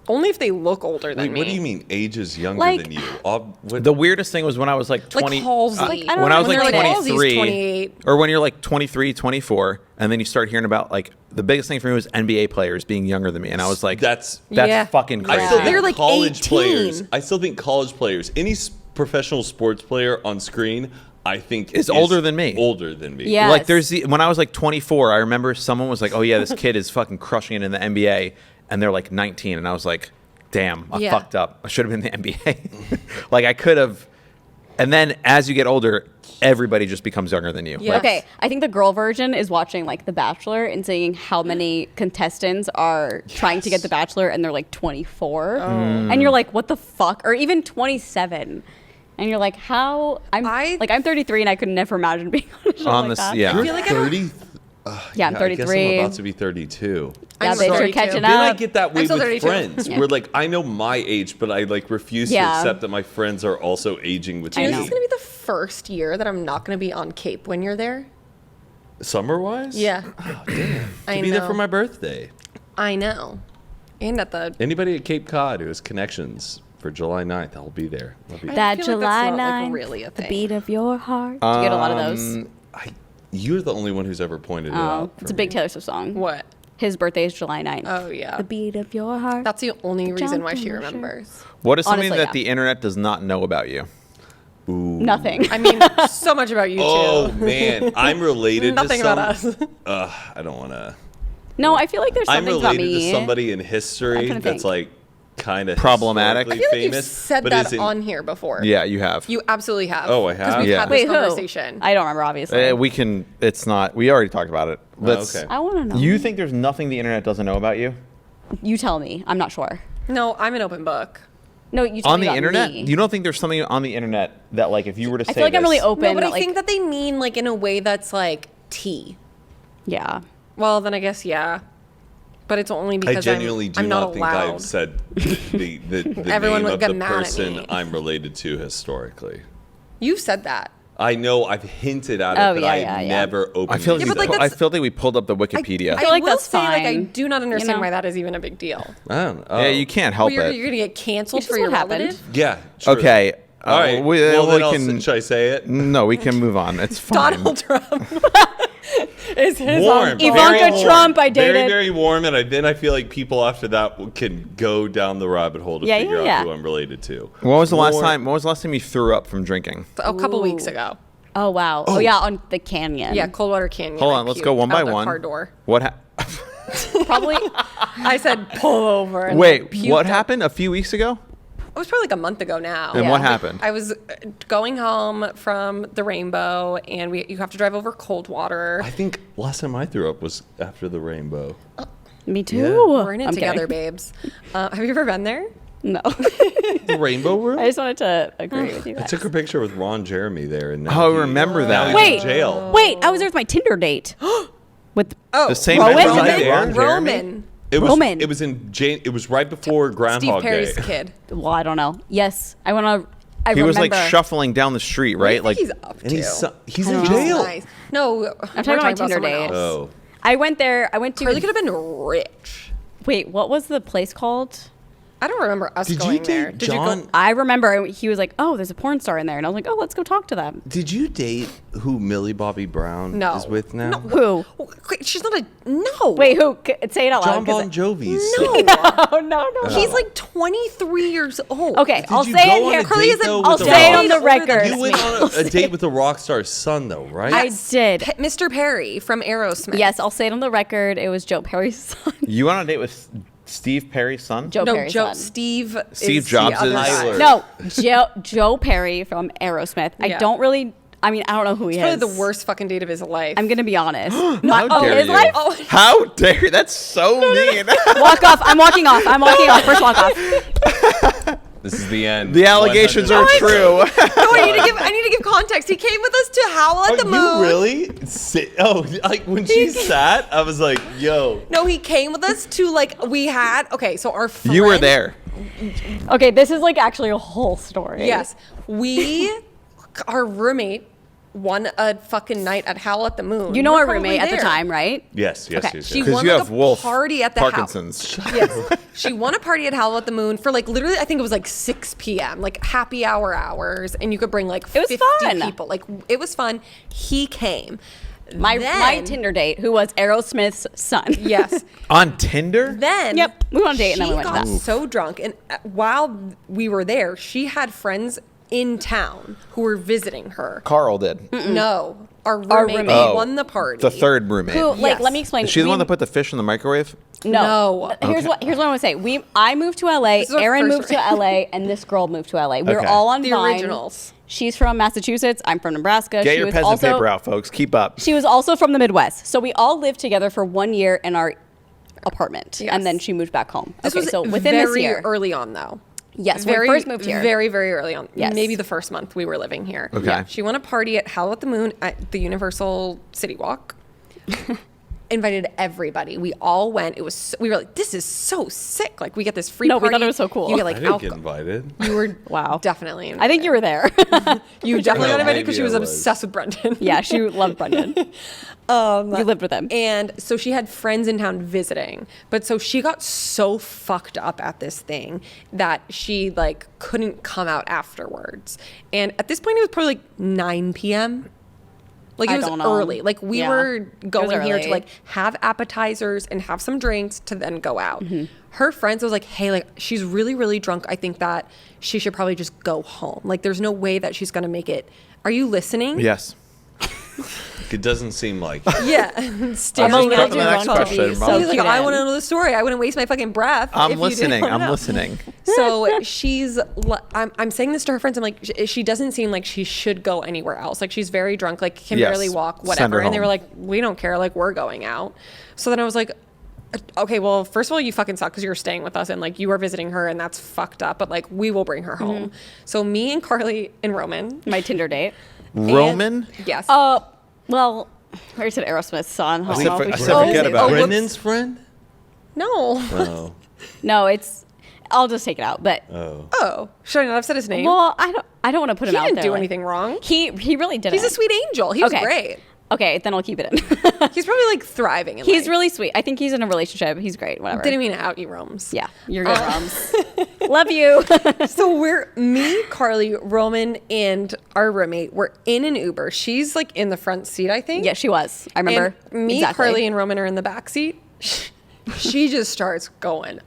Only if they look older than Wait, me. what do you mean age is younger Like- than you? The weirdest thing was when I was like 20. Like Halsey. Like, I don't when know, I was when like they're like, Halsey's 23, 28. or when you're like 23, 24, and then you start hearing about like the biggest thing for me was NBA players being younger than me, and I was like, That's Yeah. fucking I crazy. still They're think like college 18. players. I still think college players, any professional sports player on screen, I think Is older than me. Older than me. Yeah. Like when I was like 24, I remember someone was like, "Oh yeah, this kid is fucking crushing it in the NBA," and they're like 19, and I was like, "Damn, I Yeah. fucked up. I should have been in the NBA." Like I could have. And then as you get older, everybody just becomes younger than you. Yeah. Like, Okay, I think the girl version is watching like The Bachelor and seeing how many contestants are trying to get The Bachelor and they're like 24. And you're like, what the fuck? Or even 27. And you're like, how? I'm 33 and I could never imagine being on a show On like this- that. yeah. You're feel like 30. Yeah, I'm I guess 33. I'm about to be 32. Yeah, I'm they start 32. catching Then I up. get that way I'm still with 32. friends, where like I know my age, but I like refuse to Yeah. accept that my friends are also aging with Do you know me. this is going to be the first year that I'm not going to be on Cape when you're there? Summer wise? Yeah. I To be know. there for my birthday. I know. And at the... Anybody at Cape Cod who has connections for July 9th, I'll be there. I'll be there. That feel like July that's not, like, 9th, really a the thing. beat of your heart. Do you get a lot of those? You're the only one who's ever pointed it Oh, out. it's a for big me. Taylor Swift song. What? His birthday is July 9th. Oh, yeah. The beat of your heart. That's the only reason why Jump she in my shirt. remembers. What is something Honestly, that the internet does not know about you? Nothing. I mean, so much about you Oh two. man, I'm related Nothing to about some. us. I don't want to. No, I feel like there's I'm something about related me. to somebody in I'm history trying to that's think. like kind of Problematic. I feel like famous, you've said but that isn't- on here before. Yeah, you have. You absolutely have. Oh, I 'Cause have? We've Yeah. had this Wait, who? conversation. I don't remember, obviously. We can. It's not. We already talked about it. Let's. okay. I want to know. You think there's nothing the internet doesn't know about you You tell me. I'm not sure. No, I'm an open book. No, you tell on me the about internet? me. You don't think there's something on the internet that, like, if you were to say I feel like I'm really this- open. No, but I like, think that they mean like in a way that's like tea. yeah. Well, then I guess yeah. But it's only because I genuinely do I'm not not think allowed. I've said the Everyone name would of get the mad at person me. I'm related to historically. You've said that. I know I've hinted at it, Oh, but yeah, I yeah, yeah. never openly I feel like, Yeah, but, we, like, I that's- feel like we pulled up the Wikipedia. feel like will that's say, like, I fine, do not understand know? why that is even a big deal. I don't know. yeah, you can't help Well, it. you're gonna get canceled This for is your what happened. relative. Yeah. True. Okay. All right. We, well, we then can. should I say it? No, we can move on. It's fine. Donald Trump is his Warm. uncle. Ivanka Very warm. Trump, I Very, dated. very warm, and then I feel like people after that can go down the rabbit hole to Yeah, figure yeah, yeah. out who I'm related to. When was the last Warm. time? When was the last time you threw up from drinking? A couple weeks ago. Oh, wow. Oh, yeah, on the canyon. Yeah, Coldwater Canyon. Hold I on, let's puked go one by out the one. car door. What? Probably. I said pull over. And Wait, then puked what out. happened a few weeks ago? It was probably like a month ago now. And Yeah. what happened? I was going home from the Rainbow, and you have to drive over Coldwater. I think last time I threw up was after the rainbow. Me too. We're in it I'm together, kidding. babes. Have you ever been there? No. The rainbow room? I just wanted to agree with you I guys. took a picture with Ron Jeremy there, and Oh, I remember that. Now he's Wait. in jail. Wait, I was there with my Tinder date. With Oh, The same Rowan? night Was Ron it Jeremy? Roman. It was. Roman. It was in Jane. It was right before Steve Groundhog Perry's Day. kid. well, I don't know. Yes, I went on. I He remember. was like shuffling down the street, right? What do you Like think he's up And to? he's I in don't know. jail. Nice. No, I'm talking about my Tinder someone date. else. Oh, I went there. I went to. Carly could have been rich. Wait, what was the place called? I don't remember us did going you there. date Did you John? go? I remember he was like, "Oh, there's a porn star in there," and I was like, "Oh, let's go talk to them." Did you date who Millie Bobby Brown No. is with now? No. Who? Wait, she's not a no. Wait, who? Say it out John loud. 'cause Bon Jovi's. No. Oh no, no. He's like 23 years old. Okay, Did I'll you say go it on here. a Carly date, isn't- though, I'll with a say it rock- on the record. You went on a date with a rock star's son, though, right? I did. Mr. Perry from Aerosmith. Yes, I'll say it on the record. It was Joe Perry's son. you went on a date with Steve Perry's son? Joe No, Perry's Joe. son. Steve. Steve is Jobs' the other Tyler. guy. No, Joe Perry from Aerosmith. I Yeah. don't really. I mean, I don't know who he Probably is. the worst fucking date of his life. I'm gonna be honest. How oh, dare his you? life? Oh, How dare you? That's so mean. Walk off. I'm walking off. I'm walking off. First walk off. This is the end. The allegations are 100%. true. no, I need to give context. He came with us to Howl at the Moon. You really? Like when she sat, I was like, "Yo." No, he came with us to so our friend, You were there. Okay, this is like actually a whole story. Yes. Our roommate won a fucking night at Howl at the Moon. You know We're our probably roommate at the there. time, right? Yes, yes, Okay. yes. She yes. won you like have a Wolf party at the Parkinson's. house. Yes. She won a party at Howl at the Moon for like literally, I think it was like 6 p.m., like happy hour hours, and you could bring like It was 50 fun. people. Like it was fun. He came. My Then- Tinder date, who was Aerosmith's son. Yes. On Tinder? Then Yep, we went on a date and then she we went to got that. so drunk, and while we were there, she had friends in town who were visiting her. Carl did. No, our roommate, roommate. Oh, won the party. The third roommate. Who? Like, Yes. let me explain. Is she the We- one that put the fish in the microwave? No. No. Here's what I want to say. I moved to LA. This is our Aaron first moved to LA, and this girl moved to LA. We were Okay. all on The Vine. originals. She's from Massachusetts. I'm from Nebraska. Get she your was peasant also, paper out, folks. Keep up. She was also from the Midwest. So we all lived together for 1 year in our apartment, Yes. and then she moved back home. This okay, was so within very this year, early on, though. yes, when we first moved here. Very, very early on. Yes. Maybe the first month we were living here. Okay. Yeah. She won a party at Howl at the Moon at the Universal City Walk. Invited everybody. We all went. We were like, this is so sick. Like, we get this free No, we party. thought it was so cool. You get I like didn't get alcohol. invited. You were Wow. definitely invited. I think you were there. You definitely No, got invited maybe because she I was was. obsessed with Brendan. Yeah, she loved Brendan. You lived with him. And so she had friends in town visiting. But so she got so fucked up at this thing that she like couldn't come out afterwards. And at this point it was probably like 9 p.m. Like, I it was don't know. early. Like, we Yeah. were going here to, early. like, have appetizers and have some drinks to then go out. Her friends was like, hey, like, she's really, really drunk. I think that she should probably just go home. Like, there's no way that she's going to make it. Are you listening? Yes. It doesn't seem like. Yeah. I'm Staring a little at too the next drunk to question, be Mom. so He's like, cute I in. want to know the story. I wouldn't waste my fucking breath. if I'm you didn't listening. wanna I'm know. listening. So I'm saying this to her friends. I'm like, she doesn't seem like she should go anywhere else. Like, she's very drunk, like, can Yes. barely walk, Send whatever. her And they home. were like, we don't care. Like, we're going out. So then I was like, okay, well, first of all, you fucking suck because you're staying with us and, like, you are visiting her and that's fucked up. But, like, we will bring her home. So me and Carly and Roman. My Tinder date. Roman? Yes. Well, I already said Aerosmith's son. I don't said know for- if we I should said say forget that. about it. Brennan's friend? No. Oh. No, it's. I'll just take it out. But Oh. Should I not have said his name? well, I don't want to put he him out didn't there. do like- anything wrong. He really didn't. He's a sweet angel. He was Okay. great. Okay, then I'll keep it in. He's probably, like, thriving in He's life. really sweet. I think he's in a relationship. He's great. Whatever. Didn't mean to out you, Rome's. Yeah, you're good, Roms. Love you. So me, Carly, Roman, and our roommate were in an Uber. She's, like, in the front seat, I think. Yeah, she was. I remember. And me, exactly. Carly, and Roman are in the back seat. She just starts going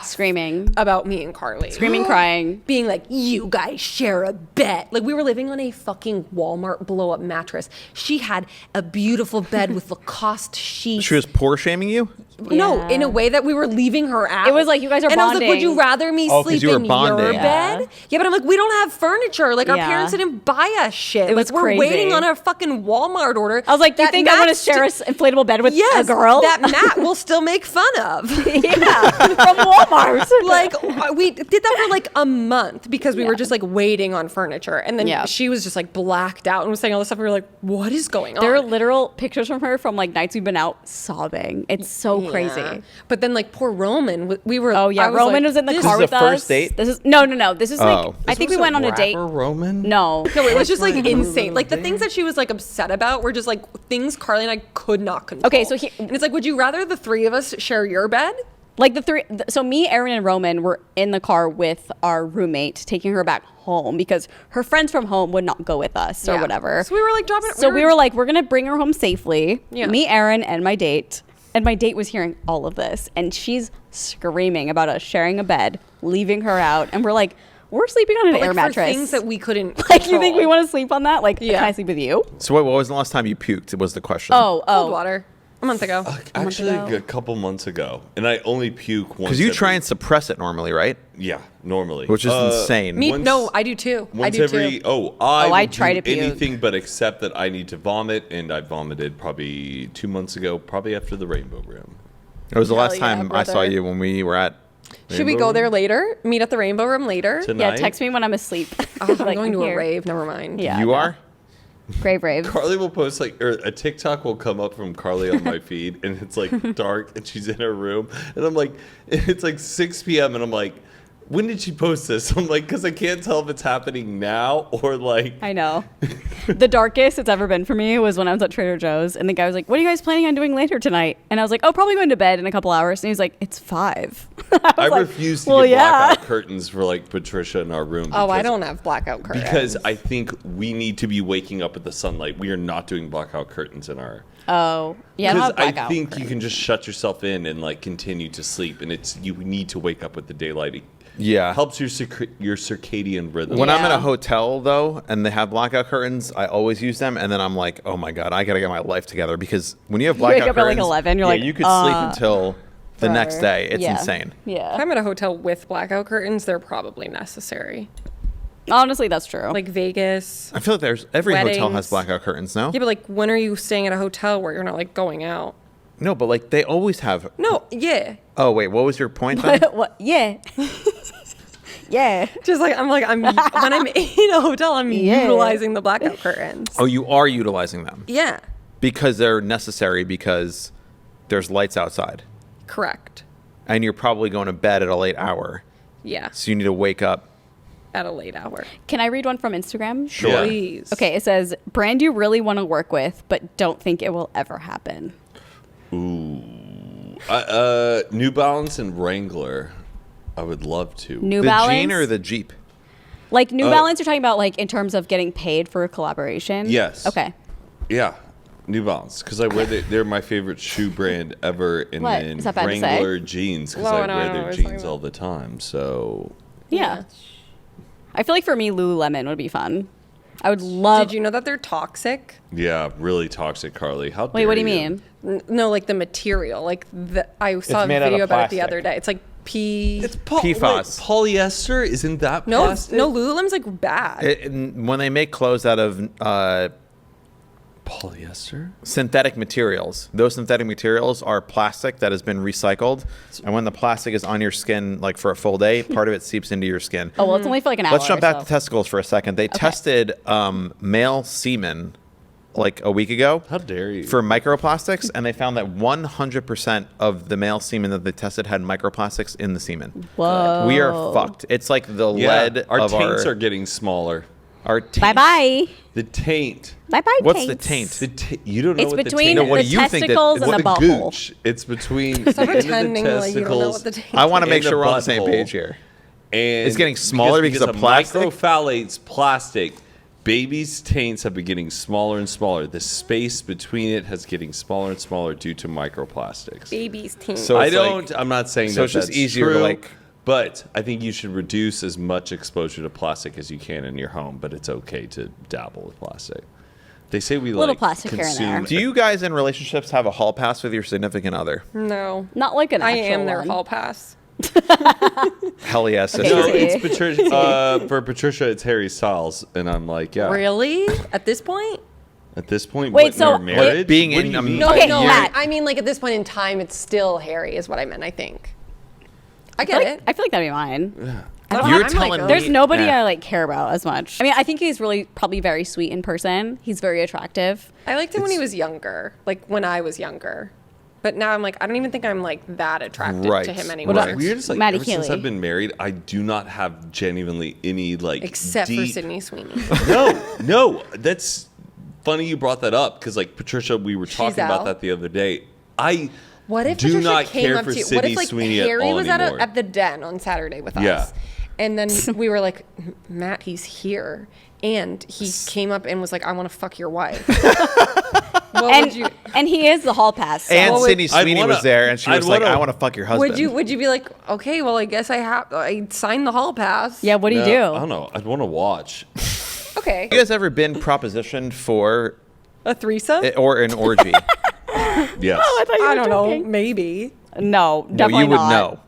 Screaming, about me and Carly. screaming, crying. Being like, you guys share a bed. Like, we were living on a fucking Walmart blow-up mattress. She had a beautiful bed with Lacoste sheets. She was poor shaming you? No, Yeah. in a way that we were leaving her out. It was like, you guys are and I was like, would you bonding. rather me Oh, 'cause sleep you were in your bonding. Yeah. bed? Yeah, but I'm like, we don't have furniture. Like, our Yeah. parents didn't buy us shit. It was like, we're crazy. waiting on a fucking Walmart order. I was like, do you that think I want to Matt share st- an inflatable bed with Yes, a girl? that Matt will still make fun of. yeah, from Walmart. Like, we did that for like a month because we were just like waiting on furniture. And then Yeah. she was just like blacked out and was saying all this stuff. We were like, what is going on? There are literal pictures from her from like nights we've been out sobbing. It's so Yeah. crazy. But then like poor Roman, we were. Oh yeah, I Roman like, was in the this- car is with the us. first date? This is no. This is like Oh. I think we went on a date. Roman? No, No, it was just like insane. Like the things that she was like upset about were just like things Carly and I could not control. Okay, so and it's like, would you rather the three of us share your bed? like the three. So me, Erin, and Roman were in the car with our roommate, taking her back home because her friends from home would not go with us or Yeah. whatever. So we were like dropping. So we were like, we're gonna bring her home safely. Yeah. Me, Erin, and my date. And my date was hearing all of this, and she's screaming about us sharing a bed, leaving her out, and we're like, we're sleeping on an like, air for mattress. things that we couldn't. like, you think we control. want to sleep on that? Like, Yeah. can I sleep with you? So what was the last time you puked? Was the question. Oh, Cold water a month ago. Actually, ago. a couple months ago. And I only puke once. Because you try every- and suppress it normally, right? Yeah, normally. Which is insane. Me, once- no, I do too. I Once do every too. I I would try do to puke. anything but accept that I need to vomit, and I vomited probably 2 months ago, probably after the Rainbow Room. It was the last yeah, time I saw brother. you when we were at. Should we go there later? Meet at the Rainbow Room later? Tonight. Yeah, text me when I'm asleep. Oh, I'm going to a rave. Never mind. Yeah, You no. are? Grave rave. Carly will post like, or a TikTok will come up from Carly on my feed, and it's like dark, and she's in her room, and I'm like, it's like 6 p.m., and I'm like, when did she post this? I'm like, because I can't tell if it's happening now or like. I know. The darkest it's ever been for me was when I was at Trader Joe's, and the guy was like, "What are you guys planning on doing later tonight?" And I was like, "Oh, probably going to bed in a couple hours." And he's like, "It's 5." I like, refuse to well, get yeah. blackout curtains for like Patricia in our room. Oh, I because- don't have blackout curtains. Because I think we need to be waking up at the sunlight. We are not doing blackout curtains in our. Oh, yeah. I don't Because have I blackout think you curtains. can just shut yourself in and like continue to sleep, and it's you need to wake up with the daylight. It Yeah. helps your your circadian rhythm. When I'm in Yeah. a hotel, though, and they have blackout curtains, I always use them. And then I'm like, oh my God, I got to get my life together. Because when you have wake blackout up at, like, curtains, 11, you're yeah, like, you could sleep until the next forever. day. It's Yeah. insane. if Yeah. I'm at a hotel with blackout curtains, they're probably necessary. Honestly, that's true. Like Vegas. I feel like every hotel has Weddings. blackout curtains, no? Yeah, but like, when are you staying at a hotel where you're not like going out? No, but like they always have. No, yeah. Oh, wait, what was your point then? what? Yeah. yeah. Just like I'm when I'm in a hotel, I'm Yeah. utilizing the blackout curtains. Oh, you are utilizing them Yeah, because they're necessary because there's lights outside. correct. And you're probably going to bed at a late hour. Yeah, So you need to wake up. at a late hour. Can I read one from Instagram? Sure. Yeah. Please. Okay, it says, brand you really want to work with, but don't think it will ever happen. New Balance and Wrangler. I would love to. New The Balance? Jean or the Jeep? Like New Balance, you're talking about like in terms of getting paid for a collaboration? Yes. Okay. Yeah, New Balance, because I wear they're my favorite shoe brand ever, and What? then Is that bad to say? Wrangler jeans, because No, I no, wear no, their it's jeans like all the time. So Yeah. I feel like for me, Lululemon would be fun. I would love. Did you know that they're toxic? yeah, really toxic, Carly. How Wait, dare what do you you mean? No, like the material. Like I saw a made out video of about it the plastic. other day. It's like P. It's PFAS. polyester. Isn't that No, plastic? no, Lululemon's like bad. When they make clothes out of Polyester. synthetic materials, those synthetic materials are plastic that has been recycled, and when the plastic is on your skin, like for a full day, part of it seeps into your skin. Oh, well, it's only for like an hour. Let's jump back so. to testicles for a second. They tested male semen like a week ago How dare you? for microplastics, and they found that 100% of the male semen that they tested had microplastics in the semen. Whoa. We are fucked. It's like the lead our of taints our are getting smaller. taint. Bye bye. The taint. Bye bye. What's the taint? You don't know It's what between the No, what the do you think that- testicles and what the the butthole. gooch. It's between the Stop end of the pretending like you don't know testicles what the taint. I want to make and the sure we're on the same butthole. page here. And It's getting smaller because of plastic? microphthalates plastic. Babies' taints have been getting smaller and smaller. The space between it has getting smaller and smaller due to microplastics. Baby's team. So I it's don't. like- I'm not saying so that it's just that's easier to, true, like- But I think you should reduce as much exposure to plastic as you can in your home. But it's okay to dabble with plastic. They say we Little like plastic here and consume. there. Do you guys in relationships have a hall pass with your significant other? No. Not like an I actual am their one. hall pass. Hell yes, Okay, sister. No, see. it's Patricia. For Patricia, it's Harry Styles, and I'm like, yeah. Really? At this point? At this point, Wait, what, so in our marriage, being What do in you a- mean? No, Okay, no. Matt. I mean, like at this point in time, it's still Harry, is what I meant. I think. I I get feel it. like, I feel like that'd be mine. You're I'm telling like, me There's nobody Yeah. I like care about as much. I mean, I think he's really probably very sweet in person. He's very attractive. I liked him when he was younger, like when I was younger. But now I'm like, I don't even think I'm like that attracted Right. to him What anymore. about- What's weird is like Maddie ever since Keeley. I've been married, I do not have genuinely any like Except for deep... Sydney Sweeney. No, that's funny you brought that up because like Patricia, we were talking about out. that the other day. I What if do Patricia not came care up for to you? Sydney What if like Sweeney Harry at all was anymore. at the Den on Saturday with Yeah. us, and then we were like, Matt, he's here, and he came up and was like, I want to fuck your wife. What would you? And he is the hall pass. So. And What would- Sydney Sweeney I'd was wanna- there, and she I'd was like, wanna- "I want to fuck your husband." Would you be like, okay, well, I guess I signed the hall pass. Yeah, what do you I do? don't know. I'd want to watch. Okay. You guys ever been propositioned for A threesome? or an orgy? Yes. I don't know. Maybe. No, No, definitely you would not. know.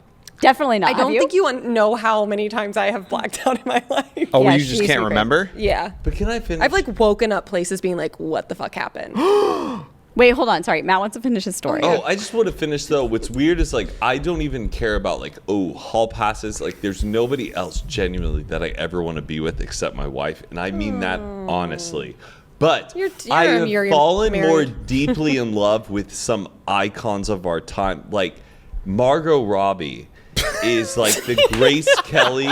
Definitely not. I don't Have think you know how many times I have blacked out in my life. Oh, Yeah, you just she's can't secret. remember? Yeah. But can I finish? I've like woken up places being like, what the fuck happened? Wait, hold on. Sorry, Matt wants to finish his story. Oh, I just want to finish though. What's weird is like I don't even care about like hall passes. Like there's nobody else genuinely that I ever want to be with except my wife, and I mean that honestly. But I have fallen more married. deeply in love with some icons of our time, like Margot Robbie. Is like the Grace Kelly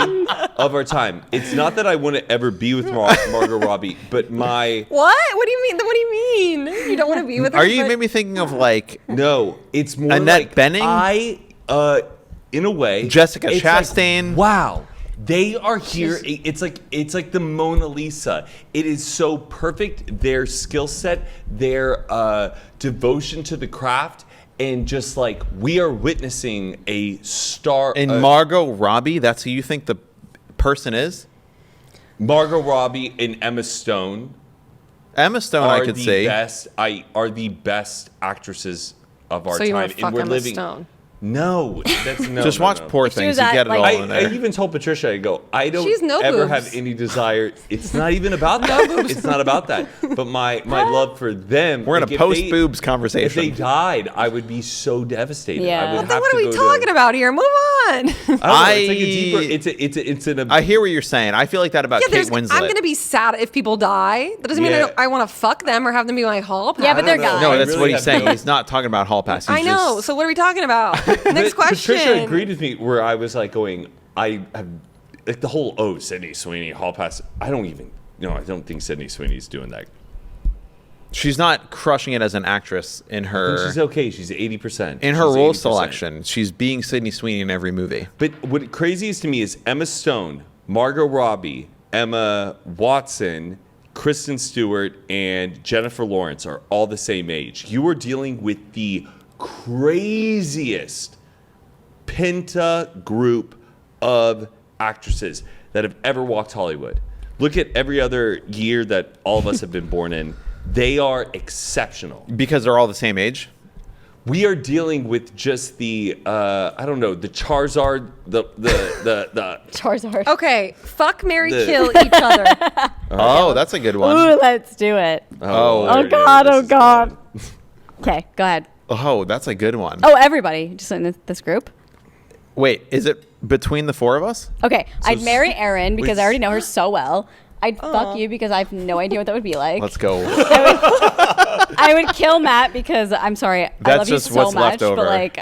of our time. It's not that I want to ever be with Margot Robbie, but my What? What do you mean? What do you mean? You don't want to be with her? Are you but- maybe thinking of like no, it's more Annette like Bening? In a way, Jessica it's like, Chastain? wow, they are here. It's like the Mona Lisa. It is so perfect. Their skill set, their devotion to the craft. And just like we are witnessing a star in Margot Robbie? That's who you think the person is? Margot Robbie and Emma Stone Emma Stone, I could see. Are the best actresses of our So you time, want to fuck Emma Stone? No, that's no. Just no, watch no. Poor She Things. was You at, get it like- all in I there. even told Patricia, I go, I don't She's no ever boobs. have any desire. It's not even about that. It's not about that. But my love for them. We're in like, a if post-boobs If conversation. they died, I would be so devastated. Yeah. I would Well, have Then what to are we go talking to, about here? Move on. I don't know, it's like a deeper. It's an. I hear what you're saying. I feel like that about Yeah, Kate Winslet. I'm gonna be sad if people die. That doesn't mean Yeah. I want to fuck them or have them be my hall pass. Yeah, but they're I don't know. guys. No, I that's really what he's have saying. no- He's not talking about hall pass. He's I know. just- So what are we talking about? Next question. Patricia agreed with me where I was like going, I have like the whole Sydney Sweeney hall pass. I don't think Sydney Sweeney's doing that. She's not crushing it as an actress in I think her she's okay. She's 80%. in her She's role 80%. selection. She's being Sydney Sweeney in every movie. But what craziest to me is Emma Stone, Margot Robbie, Emma Watson, Kristen Stewart and Jennifer Lawrence are all the same age. You are dealing with the craziest penta group of actresses that have ever walked Hollywood. Look at every other year that all of us have been born in. They are exceptional. Because they're all the same age? We are dealing with just the I don't know, the Charizard, the Charizard. Okay, fuck, marry, The- kill each other. Oh, that's a good one. Ooh, let's do it. Oh. Oh, there God, this oh, is God. going. Okay, go ahead. Oh, that's a good one. Oh, everybody, just in this group. Wait, is it between the four of us? Okay, I'd marry Erin because wait. I already know her so well. I'd fuck you because I have no idea what that would be like. Let's go. I would kill Matt because I'm sorry, I That's love you just so what's much, left over. but like,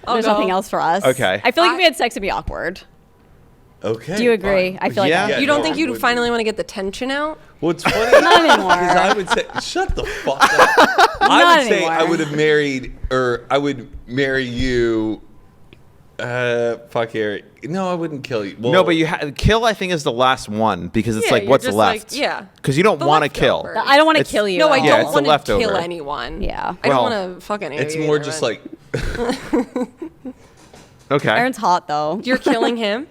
there's go. nothing else for us. Okay. I feel like if we had sex, it'd be awkward. Okay. Do you agree? fine. I feel like Yeah. that. You don't no, think it you'd would finally want to get the tension out? Well, it's funny Not anymore. because I would say, shut the fuck up. I Not would say I anymore. would have married, or I would marry you. Fuck Eric. No, I wouldn't kill you. Well, No, but kill, I think, is the last one because it's Yeah, like, you're what's just left? like, yeah. Because you don't The want to kill. leftover. I don't want to It's- kill you. No, I at Yeah, all. don't it's a want to leftover. kill anyone. Yeah. I don't Well, want to fuck anyone. it's more either, just but- like Okay. Aaron's hot though. You're killing him?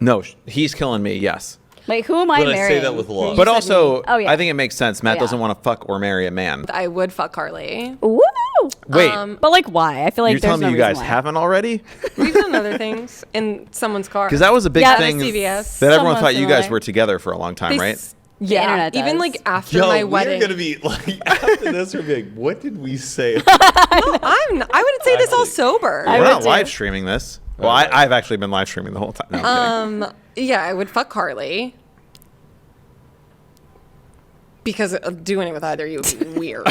No, he's killing me, yes. Wait, who am I But I marrying? say that with love. But said also, me. Oh, yeah. I think it makes sense. Matt Yeah. doesn't want to fuck or marry a man. I would fuck Carly. Woo! Wait, But like, why? I feel like you're there's telling me no you guys reason why. haven't already? We've done other things in someone's car. Because that was a big Yeah, thing CVS. that everyone Somewhat thought you guys similar. were together for a long time, They right? s- The Yeah, internet even does. like after Yo, my we're wedding. gonna be like after this. We're being. What did we say? I wouldn't say this all Actually, sober. I We're would not too. live streaming this. Well, Okay. I've actually been live streaming the whole time. No, I'm kidding. Yeah, I would fuck Carly. Because doing it with either of you would be weird.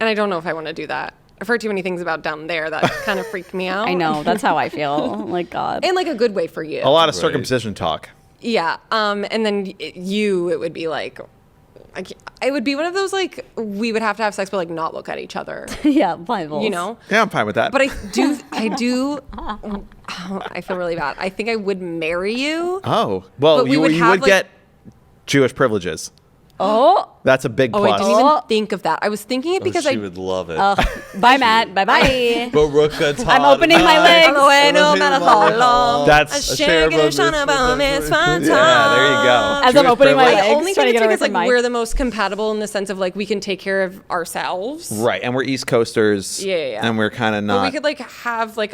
And I don't know if I want to do that. I've heard too many things about down there that kind of freak me out. I know. That's how I feel. Like, God. In like a good way for you. A lot of Right. circumcision talk. Yeah. And then it would be like, it would be one of those like, we would have to have sex but like not look at each other. Yeah, Bibles. You know? Yeah, I'm fine with that. But I feel really bad. I think I would marry you. oh, well, But we you would would have, like- get Jewish privileges. Oh, That's a big Oh, I plus. didn't even think of that. I was thinking it because she I would love it. bye, Matt. Bye, bye. I'm opening my legs. That's Yeah, there you go. As I'm Jewish opening my privilege. legs. I only trying to think it's get away because from like Mike. we're the most compatible in the sense of like we can take care of ourselves. Right, and we're East Coasters. Yeah. And we're kind of But not. we could like have like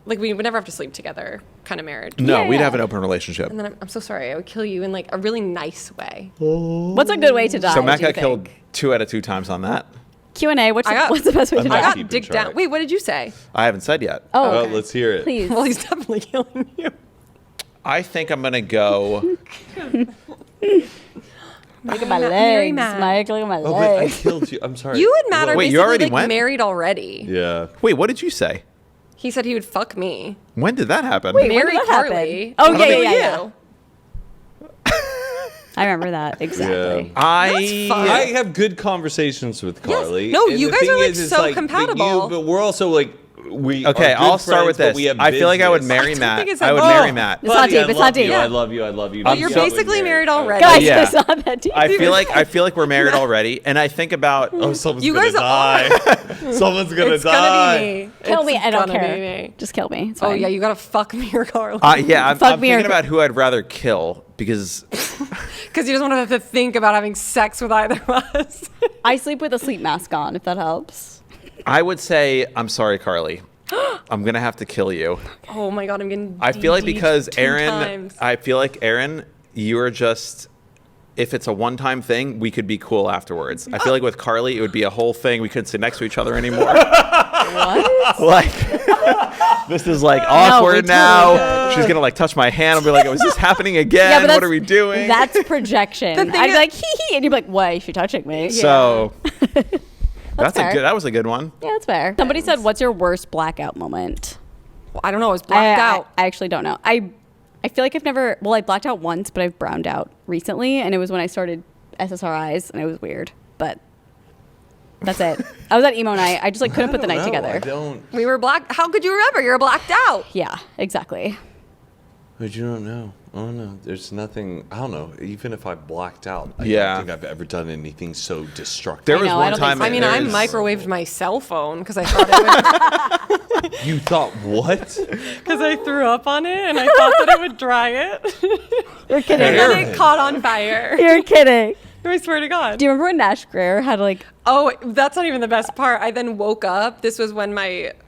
we would never have to sleep together kind of marriage. no, Yeah, we'd yeah. have an open relationship. And then I'm so sorry. I would kill you in like a really nice way. What's a good way to die? So Matt do you got killed think? 2 out of 2 times on that. Q&A. What's I got- the best way to I'm I not die? got keeping digged track. down. Wait, what did you say? I haven't said yet. Oh, Oh, okay. let's hear it. Please. Well, he's definitely killing you. I think I'm gonna go. Look at my Marry legs, Matt. Mike. Look at my Oh, but I legs. killed you. I'm sorry. You and Matt are Wait, you basically already like went? married already. Yeah. Wait, what did you say? He said he would fuck me. When did that happen? Wait, when Marry did that happen? Carly. Oh, and yeah, kill yeah, yeah. you. I remember that exactly. Yeah. fine. I have good conversations with Carly. No, And you the guys thing are, like, is, so but compatible. but we're also like we. Okay, are good I'll start with friends, but this. we have I feel like I would business. marry don't Matt. think it's I that would deep. marry Matt. It's not Buddy, deep, I it's love not deep. you, Yeah. I love you. I love you. But you're So basically married already. Guys, Yeah. it's not that deep. I feel like we're married already, and I think about. Oh, someone's You gonna guys die. Someone's gonna It's die. gonna be me. Kill me. It's I don't gonna care. be me. Just kill me. It's Oh fine. yeah, you gotta fuck me or Carly. Yeah, Fuck I'm me or- thinking about who I'd rather kill because Because you just want to have to think about having sex with either of us. I sleep with a sleep mask on, if that helps. I would say I'm sorry, Carly. I'm gonna have to kill you. Oh my god, I'm getting. I feel like DD'd because 2 Aaron, times. I feel like Aaron, you are just. If it's a one-time thing, we could be cool afterwards. I feel like with Carly, it would be a whole thing. We couldn't sit next to each other anymore. What? Like, this is like awkward totally now. She's gonna like touch my hand and be like, "Oh, is this happening again? What are we doing?" That's projection. The thing I'd be is- like, hee hee, and you'd be like, why is she touching me? So that's a fair. good. That was a good one. Yeah, that's fair. Somebody said, what's your worst blackout moment? I don't know. I was blacked out. I actually don't know. I feel like I've never, well, I blacked out once, but I've browned out recently, and it was when I started SSRIs, and it was weird, but that's it. I was at emo night. I just like couldn't put the night I together. don't. We were black. How could you remember? You're blacked out. Yeah, exactly. But you don't know. Oh no, there's nothing. I don't know. Even if I blacked out, I Yeah. don't think I've ever done anything so destructive. There I was know, I one don't think time. so. I mean, I there's- microwaved my cell phone because I thought it would, You thought what? because I threw up on it and I thought that it would dry it. You're kidding. And then it caught on fire. You're kidding. I swear to God. Do you remember when Nash Greer had like Oh, that's not even the best part. I then woke up. This was when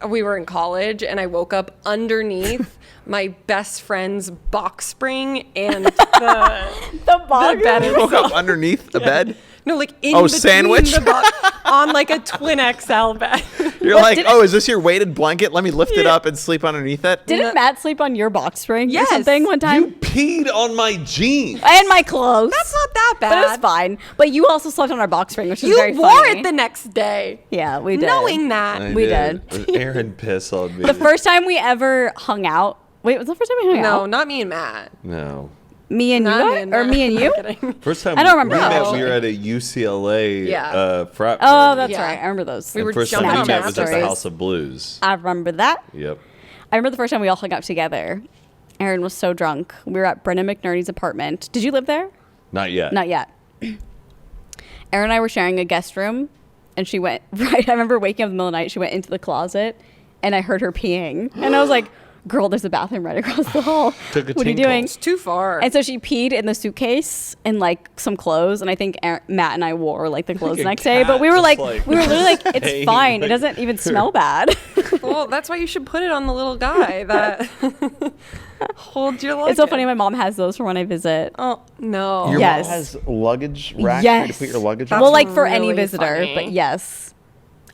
we were in college, and I woke up underneath my best friend's box spring and the bog? the bed You woke up underneath the bed. no, like in Oh, between sandwich? the box on like a twin XL bed. You're like, oh, is this your weighted blanket? Let me lift it up and sleep underneath it. Didn't Matt sleep on your box spring Yes. or something one time? You peed on my jeans. And my clothes. That's not that bad. But it was fine. But you also slept on our box spring, which was You very wore funny. it the next day, Yeah, we did. knowing that. I We Was Aaron piss on me? The first time we ever hung out. Wait, was the first time we hung No, out? not me and Matt. No. Me and you Not me guys? and Or Matt. me and you? I'm kidding. First time I don't remember we met, that. we were at a UCLA Yeah. frat Oh, party. that's Yeah. right. I remember those. We were First jumping time we on met was at the stories. House of Blues. I remember that. Yep. I remember the first time we all hung out together. Aaron was so drunk. We were at Brennan McNerney's apartment. Did you live there? Not yet. Not yet. Aaron and I were sharing a guest room, and she went, right, I remember waking up in the middle of the night, she went into the closet, and I heard her peeing. And I was like, girl, there's a bathroom right across the hall. Took a What are you tinkle. doing? It's too far. And so she peed in the suitcase and like some clothes, and I think Matt and I wore like the clothes Like the a next day. But cat, we were just, like, like, we were literally like, it's staying, fine. It like- doesn't even smell bad. Well, that's why you should put it on the little guy that holds your luggage. It's so funny. My mom has those for when I visit. Oh no. Your Yes. mom has luggage rack Yes. for you to put your luggage That's on? Well, like for any really visitor, funny. but yes.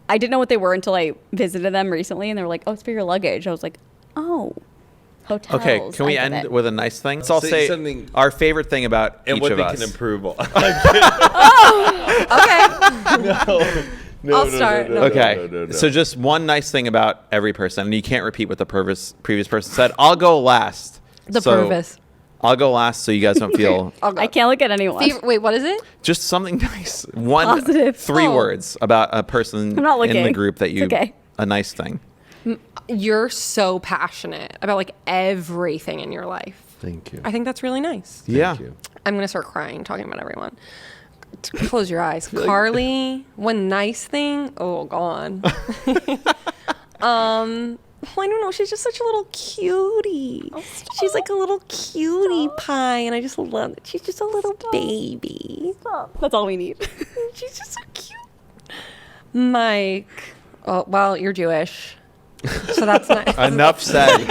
I didn't know what they were until I visited them recently, and they were like, "Oh, it's for your luggage." I was like, "Oh, hotels." Okay, can we I get end it. with a nice thing? Let's all Say say something- our favorite thing about And each what of they us. can improve on. Okay. No, I'll start. No. Okay, no. so just one nice thing about every person, and you can't repeat what the previous person said. I'll go last. The So, Purvis. I'll go last so you guys don't feel I can't look at anyone. Wait, what is it? just something nice. One, Positive. three Oh. words about a person I'm not in the looking. group that It's you, okay. a nice thing. You're so passionate about like everything in your life. Thank you. I think that's really nice. Yeah. Thank you. I'm gonna start crying talking about everyone. Close your eyes. Carly, one nice thing. Oh, gone. Well, I don't know. She's just such a little cutie. She's like a little cutie pie, and I just love it. She's just a little baby. That's all we need. She's just so cute. Mike. Oh, well, you're Jewish, so that's nice. Enough said.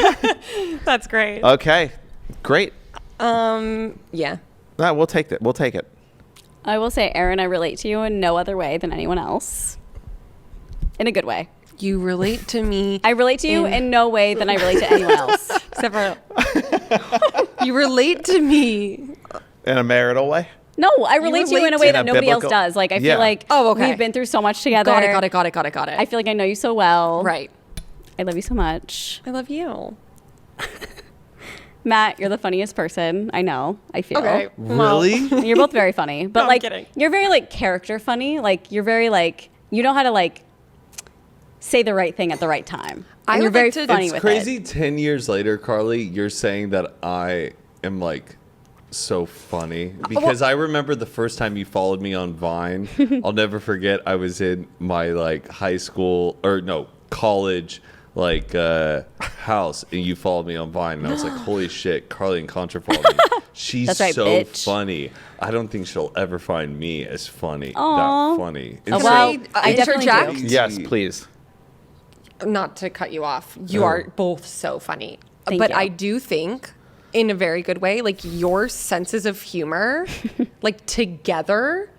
That's great. Okay, great. Yeah. No, we'll take that. We'll take it. I will say, Aaron, I relate to you in no other way than anyone else. In a good way. You relate to me. I relate to you in no way than I relate to anyone else. Except for you relate to me. In a marital way. No, I relate to you in a way in that a nobody else biblical- does. Like, I Yeah. feel like Oh, okay. we've been through so much together. Got it. I feel like I know you so well. Right. I love you so much. I love you. Matt, you're the funniest person I know. I feel. Okay. Really? You're both very funny. But I'm like kidding. you're very like character funny. Like you're very like you know how to like say the right thing at the right time. I And you're would very like to- funny It's with crazy. it. 10 years later, Carly, you're saying that I am like so funny because I remember the first time you followed me on Vine. I'll never forget. I was in my like high school or no college like house, and you followed me on Vine, and I was like, "Holy shit!" Carly and Contra followed me. She's That's right, so bitch. funny. I don't think she'll ever find me as funny. Aw. That funny. Oh, It's well, so I definitely interject? do. Yes, please. Not to cut you off. You are both so funny. Thank but you. I do think in a very good way, like your senses of humor, like together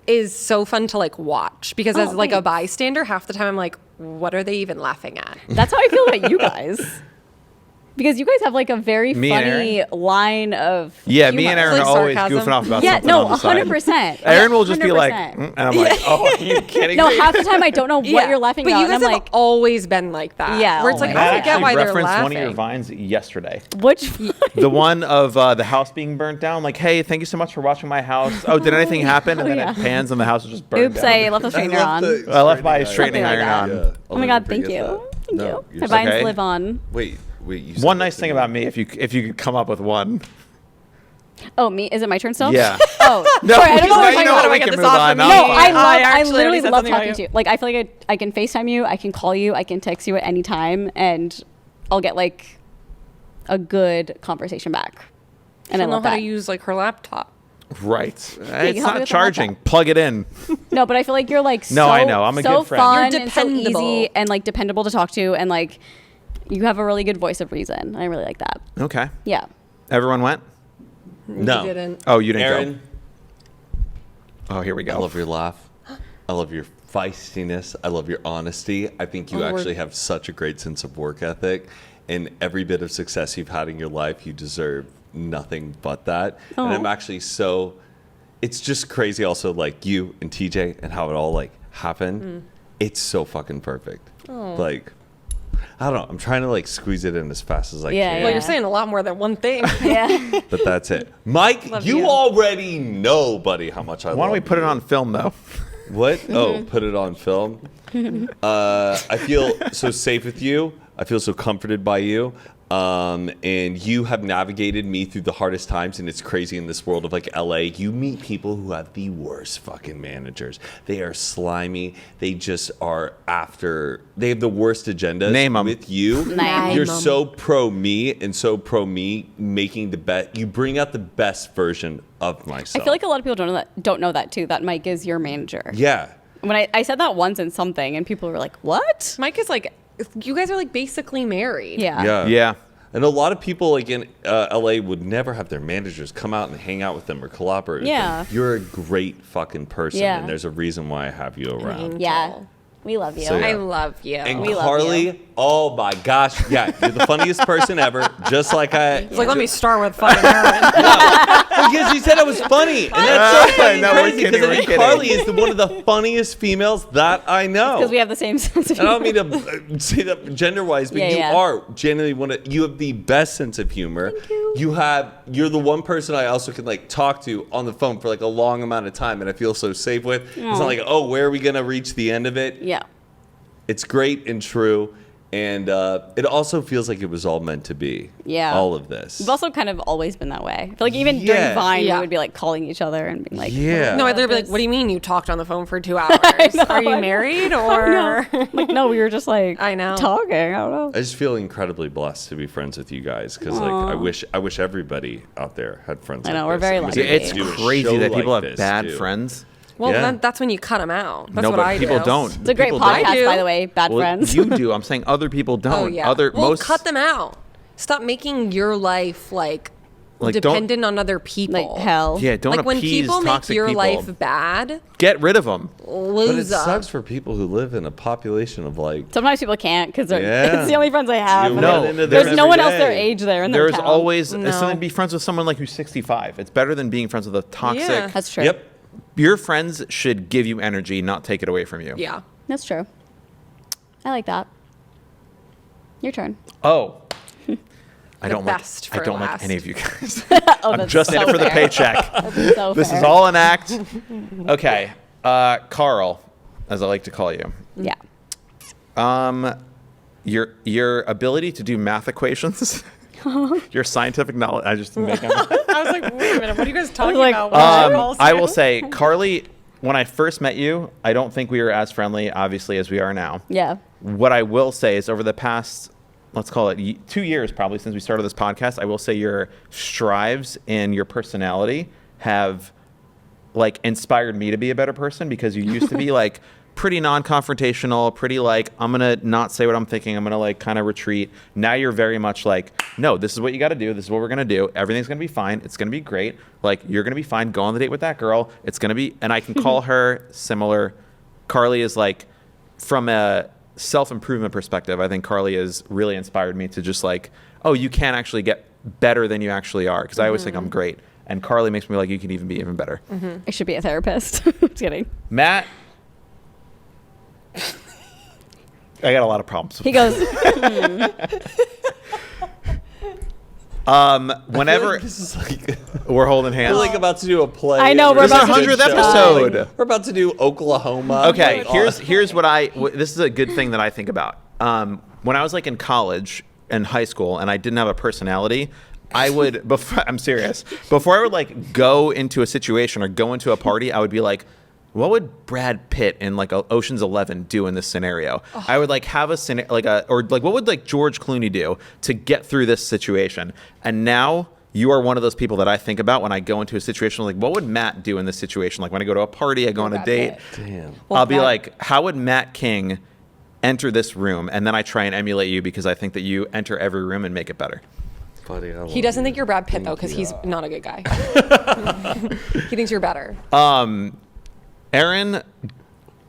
is so fun to like watch because as like a thanks. bystander, half the time I'm like, what are they even laughing at? That's how I feel about you guys. Because you guys have like a very Me and funny line of Yeah, me and humor. Aaron Like are always sarcasm? goofing off about Yeah, something no, on the side. 100%. Aaron will just be like, 100%. and I'm like, oh, are you kidding No, me? half the time I don't know what you're laughing but about. you and guys I'm have like, always been like that. Yeah, Where it's like, always. I Matt don't get actually why they're referenced laughing. one of your vines yesterday. which The one of the house being burnt down. Like, hey, thank you so much for watching my house. Oh, did anything happen? And then yeah. it pans and the house is just burned oops, down. I left the straightener on. I left my straightening Something like iron that. on. Yeah, Oh I'll my never god, thank forget you. that. Thank No, you. you're My so- vines okay. live on. Wait, Wait, you said One that nice to thing me. about me, if you could come up with one. Oh, me? Is it my turn still? Yeah. Oh, No, sorry, I don't know now what you I'm know talking what, about. we get can this move off on. of me. I'm No, fine. I actually literally already said love something about talking you. to you. Like, I feel like I can FaceTime you, I can call you, I can text you at any time, and I'll get like a good conversation back. And I I don't know love how that. to use like her laptop. Right. It's you help me not with the charging. laptop. Plug it in. No, but I feel like you're like No, so, I know. I'm a so good friend. fun You're and so dependable. easy and like dependable to talk to, and like you have a really good voice of reason. I really like that. Okay. Yeah. Everyone went? No. You didn't. Oh, you didn't Aaron, go. Oh, here we go. I love your laugh. I love your feistiness. I love your honesty. I think you Oh, actually have such a great sense of work ethic. And every bit of success you've had in your life, you deserve nothing but that. Aw. And I'm actually so, it's just crazy also like you and TJ and how it all like happened. It's so fucking perfect. Like, I don't know. I'm trying to like squeeze it in as fast as I Yeah, can. yeah. Well, you're saying a lot more than one thing. Yeah. But that's it. Mike, Love you you. already know, buddy, how much I love Why don't we put it you. on film, though? What? Oh, put it on film. I feel so safe with you. I feel so comforted by you. And you have navigated me through the hardest times, and it's crazy in this world of like LA. You meet people who have the worst fucking managers. They are slimy. They just are after. They have the worst agendas. Name 'em. With you. Name You're 'em. so pro me and so pro me making the bet. You bring out the best version of myself. I feel like a lot of people don't know that too, that Mike is your manager. Yeah. When I said that once in something and people were like, "What?" Mike is like, you guys are like basically married. Yeah. Yeah. Yeah. And a lot of people like in LA would never have their managers come out and hang out with them or collaborate. with Yeah. them. You're a great fucking person, Yeah. and there's a reason why I have you around. Yeah. We love you. So, yeah. I love you. And We love Carly, you. oh my gosh, yeah, you're the funniest person ever. Just like It's like, let me start with fucking Aaron. because you said I was funny, and that's so fucking No, we're crazy. kidding, Because I we're think kidding. Carly is one of the funniest females that I know. Because we have the same sense of And I don't humor. mean to say that gender-wise, but Yeah, you yeah. are genuinely you have the best sense of humor. Thank you. You're the one person I also can like talk to on the phone for like a long amount of time, and I feel so safe with. It's Aw. not like, oh, where are we gonna reach the end of it? Yeah. It's great and true, and it also feels like it was all meant to be. Yeah. all of this. We've also kind of always been that way. I feel like even Yeah. during Vine, Yeah. we would be like calling each other and being like, Yeah. No, I'd literally be like, this? what do you mean you talked on the phone for 2 hours? know, Are you I know. married I or? know. Like, no, we were just like, I know. talking. I don't know. I just feel incredibly blessed to be friends with you guys because like Aw. I wish everybody out there had friends. I like know, we're this. very It was lucky. able It's to do a crazy show that people like have this, bad too. friends. Well, Yeah. that's when you cut them out. That's No, what but I people do. don't. It's a great People don't. I podcast, do. by the way, Bad Well, Friends. you do. I'm saying other people don't. Oh yeah. Other Well, most cut them out. Stop making your life like Like, don't- dependent on other people. like hell. Yeah, don't Like when appease people make toxic your people. life bad, Get rid of them. But it lose up. sucks for people who live in a population of like. Sometimes people can't because Yeah. it's the only friends I have. You and run there's- into them there's no every one else their day. age there in their There's town. always No. something to be friends with someone like who's 65. It's better than being friends with a toxic. Yeah. That's true. Yep. Your friends should give you energy, not take it away from you. Yeah. That's true. I like that. Your turn. Oh. I don't best like. I for don't like last. any of you guys. Oh, I'm that's just in so it for the fair. paycheck. That's so This is fair. all an act. Okay, Carl, as I like to call you. Yeah. Your ability to do math equations, your scientific knowledge. I just make them. I was like, wait a minute, what are you guys talking like, about? What did you all I say? will say, Carly, when I first met you, I don't think we were as friendly, obviously, as we are now. Yeah. What I will say is over the past, let's call it 2 years probably since we started this podcast, I will say your strives and your personality have like inspired me to be a better person because you used to be like pretty non-confrontational, pretty like, I'm going to not say what I'm thinking. I'm going to like kind of retreat. Now you're very much like, no, this is what you got to do. This is what we're going to do. Everything's going to be fine. It's going to be great. Like you're going to be fine. Go on the date with that girl. It's going to be, and I can call her similar. Carly is like, from a self-improvement perspective, I think Carly has really inspired me to just like, oh, you can actually get better than you actually are. Because I always think I'm great. And Carly makes me like, you can even be even better. I should be a therapist. Just kidding. Matt, I got a lot of problems. He goes, Whenever This is like we're holding hands. we're like about to do a play. I know, we're This is about our to do 100th show. episode. We're about to do Oklahoma. Okay, Like, here's what this is a good thing that I think about. When I was like in college, in high school and I didn't have a personality, I would, I'm serious, before I would like go into a situation or go into a party, I would be like, what would Brad Pitt in like Ocean's 11 do in this scenario? I would like have a or like what would like George Clooney do to get through this situation? And now you are one of those people that I think about when I go into a situation. Like, what would Matt do in this situation? Like when I go to a party, I go on a date. Damn. I'll be like, how would Matt King enter this room? And then I try and emulate you because I think that you enter every room and make it better. Buddy, I He love doesn't you. think you're Brad Pitt though, because Thank he's you. not a good guy. He thinks you're better. Erin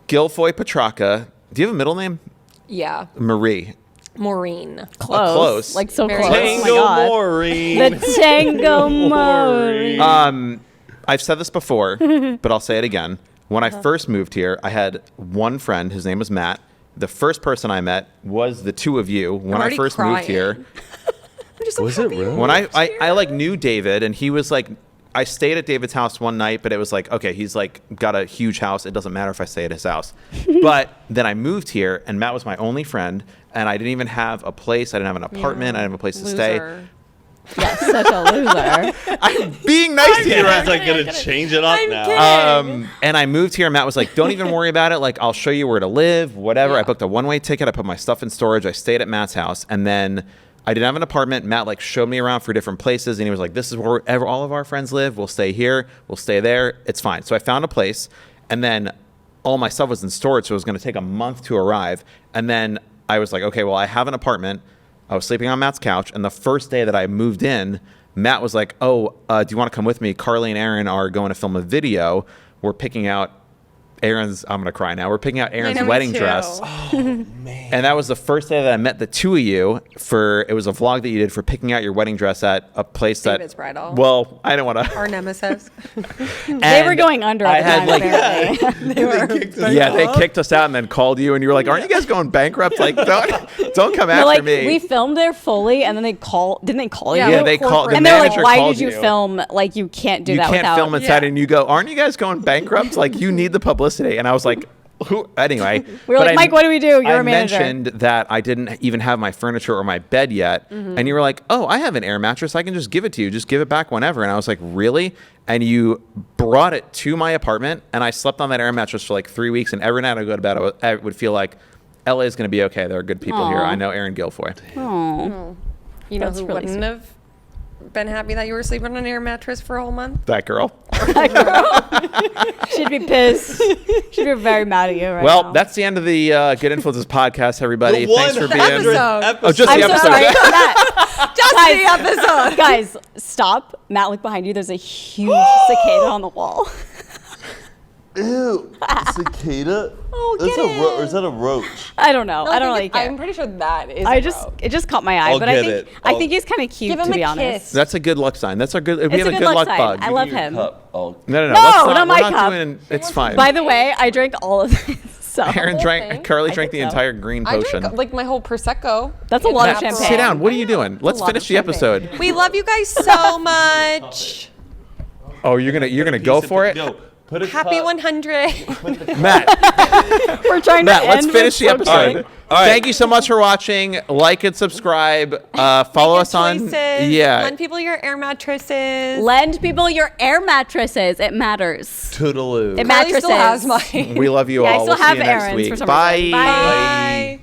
Guilfoy Petrarca. Do you have a middle name? Yeah, Marie. Maureen. Close. Like so Very close. close. Oh my Tango God. Maureen. The Tango Maureen. I've said this before, but I'll say it again. When I first moved here, I had one friend. His name was Matt. The first person I met was the two of you when I already first crying. moved here. I'm just so Was it happy. really? When I like knew David, and he was like, I stayed at David's house one night, but it was like, okay, he's like got a huge house. It doesn't matter if I stay at his house. But then I moved here, and Matt was my only friend, and I didn't even have a place. I didn't have an apartment. I didn't have a place to stay. Loser. Yeah, such a loser. I'm being nice to you. You right? guys are gonna change it up I'm now. kidding. And I moved here. And Matt was like, "Don't even worry about it. Like, I'll show you where to live. Whatever." Yeah. I booked a one-way ticket. I put my stuff in storage. I stayed at Matt's house, and then I didn't have an apartment. Matt like showed me around for different places, and he was like, "This is where all of our friends live. We'll stay here. We'll stay there. It's fine." So I found a place, and then all my stuff was in storage, so it was going to take a month to arrive. And then I was like, "Okay, well, I have an apartment." I was sleeping on Matt's couch, and the first day that I moved in, Matt was like, "Oh, do you want to come with me? Carly and Aaron are going to film a video. We're picking out Aaron's." I'm gonna cry now. We're picking out Aaron's know, me wedding too. dress, Man. and that was the first day that I met the two of you. It was a vlog that you did for picking out your wedding dress at a place David's that. bridal. Well, I don't want to. Our nemesis. They were going under I at the had time, like. apparently. They kicked us out and then called you, and you were like, "Aren't you guys going bankrupt? Like, don't come They're after like, me." we filmed there fully, and then didn't they call Yeah, you? Yeah, they called. The and they're like, manager why called did you film? Like, you can't do You that can't without. film inside, Yeah. and you go, "Aren't you guys going bankrupt? Like, you need the publicity." And I was like, "Who?" Anyway, We were but like, "Mike, what do we do? You're I a manager." mentioned that I didn't even have my furniture or my bed yet, and you were like, "Oh, I have an air mattress. I can just give it to you. Just give it back whenever." And I was like, "Really?" And you brought it to my apartment, and I slept on that air mattress for like 3 weeks. And every night I go to bed, I would feel like, "LA is going to be okay. There are good people here. I know Aaron Guilfoy." Aw. You know That's who really wouldn't sweet. have been happy that you were sleeping on an air mattress for a whole month? That girl. She'd be pissed. She'd be very mad at you right Well, now. that's the end of the Good Influences podcast, everybody. The Thanks for being. 100th Episode. Oh, just I'm the so episode. sorry. Matt, Just the episode. guys, stop. Matt, look behind you. There's a huge cicada on the wall. Ew, cicada. Oh, That's get a it. or is that a roach? I don't know. I don't really care. I'm pretty sure that is. It just caught my eye, I'll but get I think it. I think he's kind of cute, Give him to be a honest. kiss. That's a good luck sign. That's our good. We It's have a a good good luck luck sign. bug. I love Give me your him. cup. No, No, let's not my we're not cup. doing. It's fine. By the way, I drank all of this. So Aaron drank. thing? Carly I drank the think so. entire green I potion. drank like my whole prosecco. That's a lot of Aperol. champagne. Sit down. What are you doing? Let's lot finish of the champagne. episode. We love you guys so much. Oh, you're gonna go for it, Yo, put a Happy cup. 100. Matt. We're trying Matt, to let's end finish the this episode. okay. All right. Thank you so much for watching. Like and subscribe. Follow us on. Choices. Yeah. Lend people your air mattresses. Lend people your air mattresses. It matters. Toodaloo. It Carly still has mattresses. mine. We love you Yeah, I all. still We'll see have you next Aaron's week. for some Bye. reason. Bye.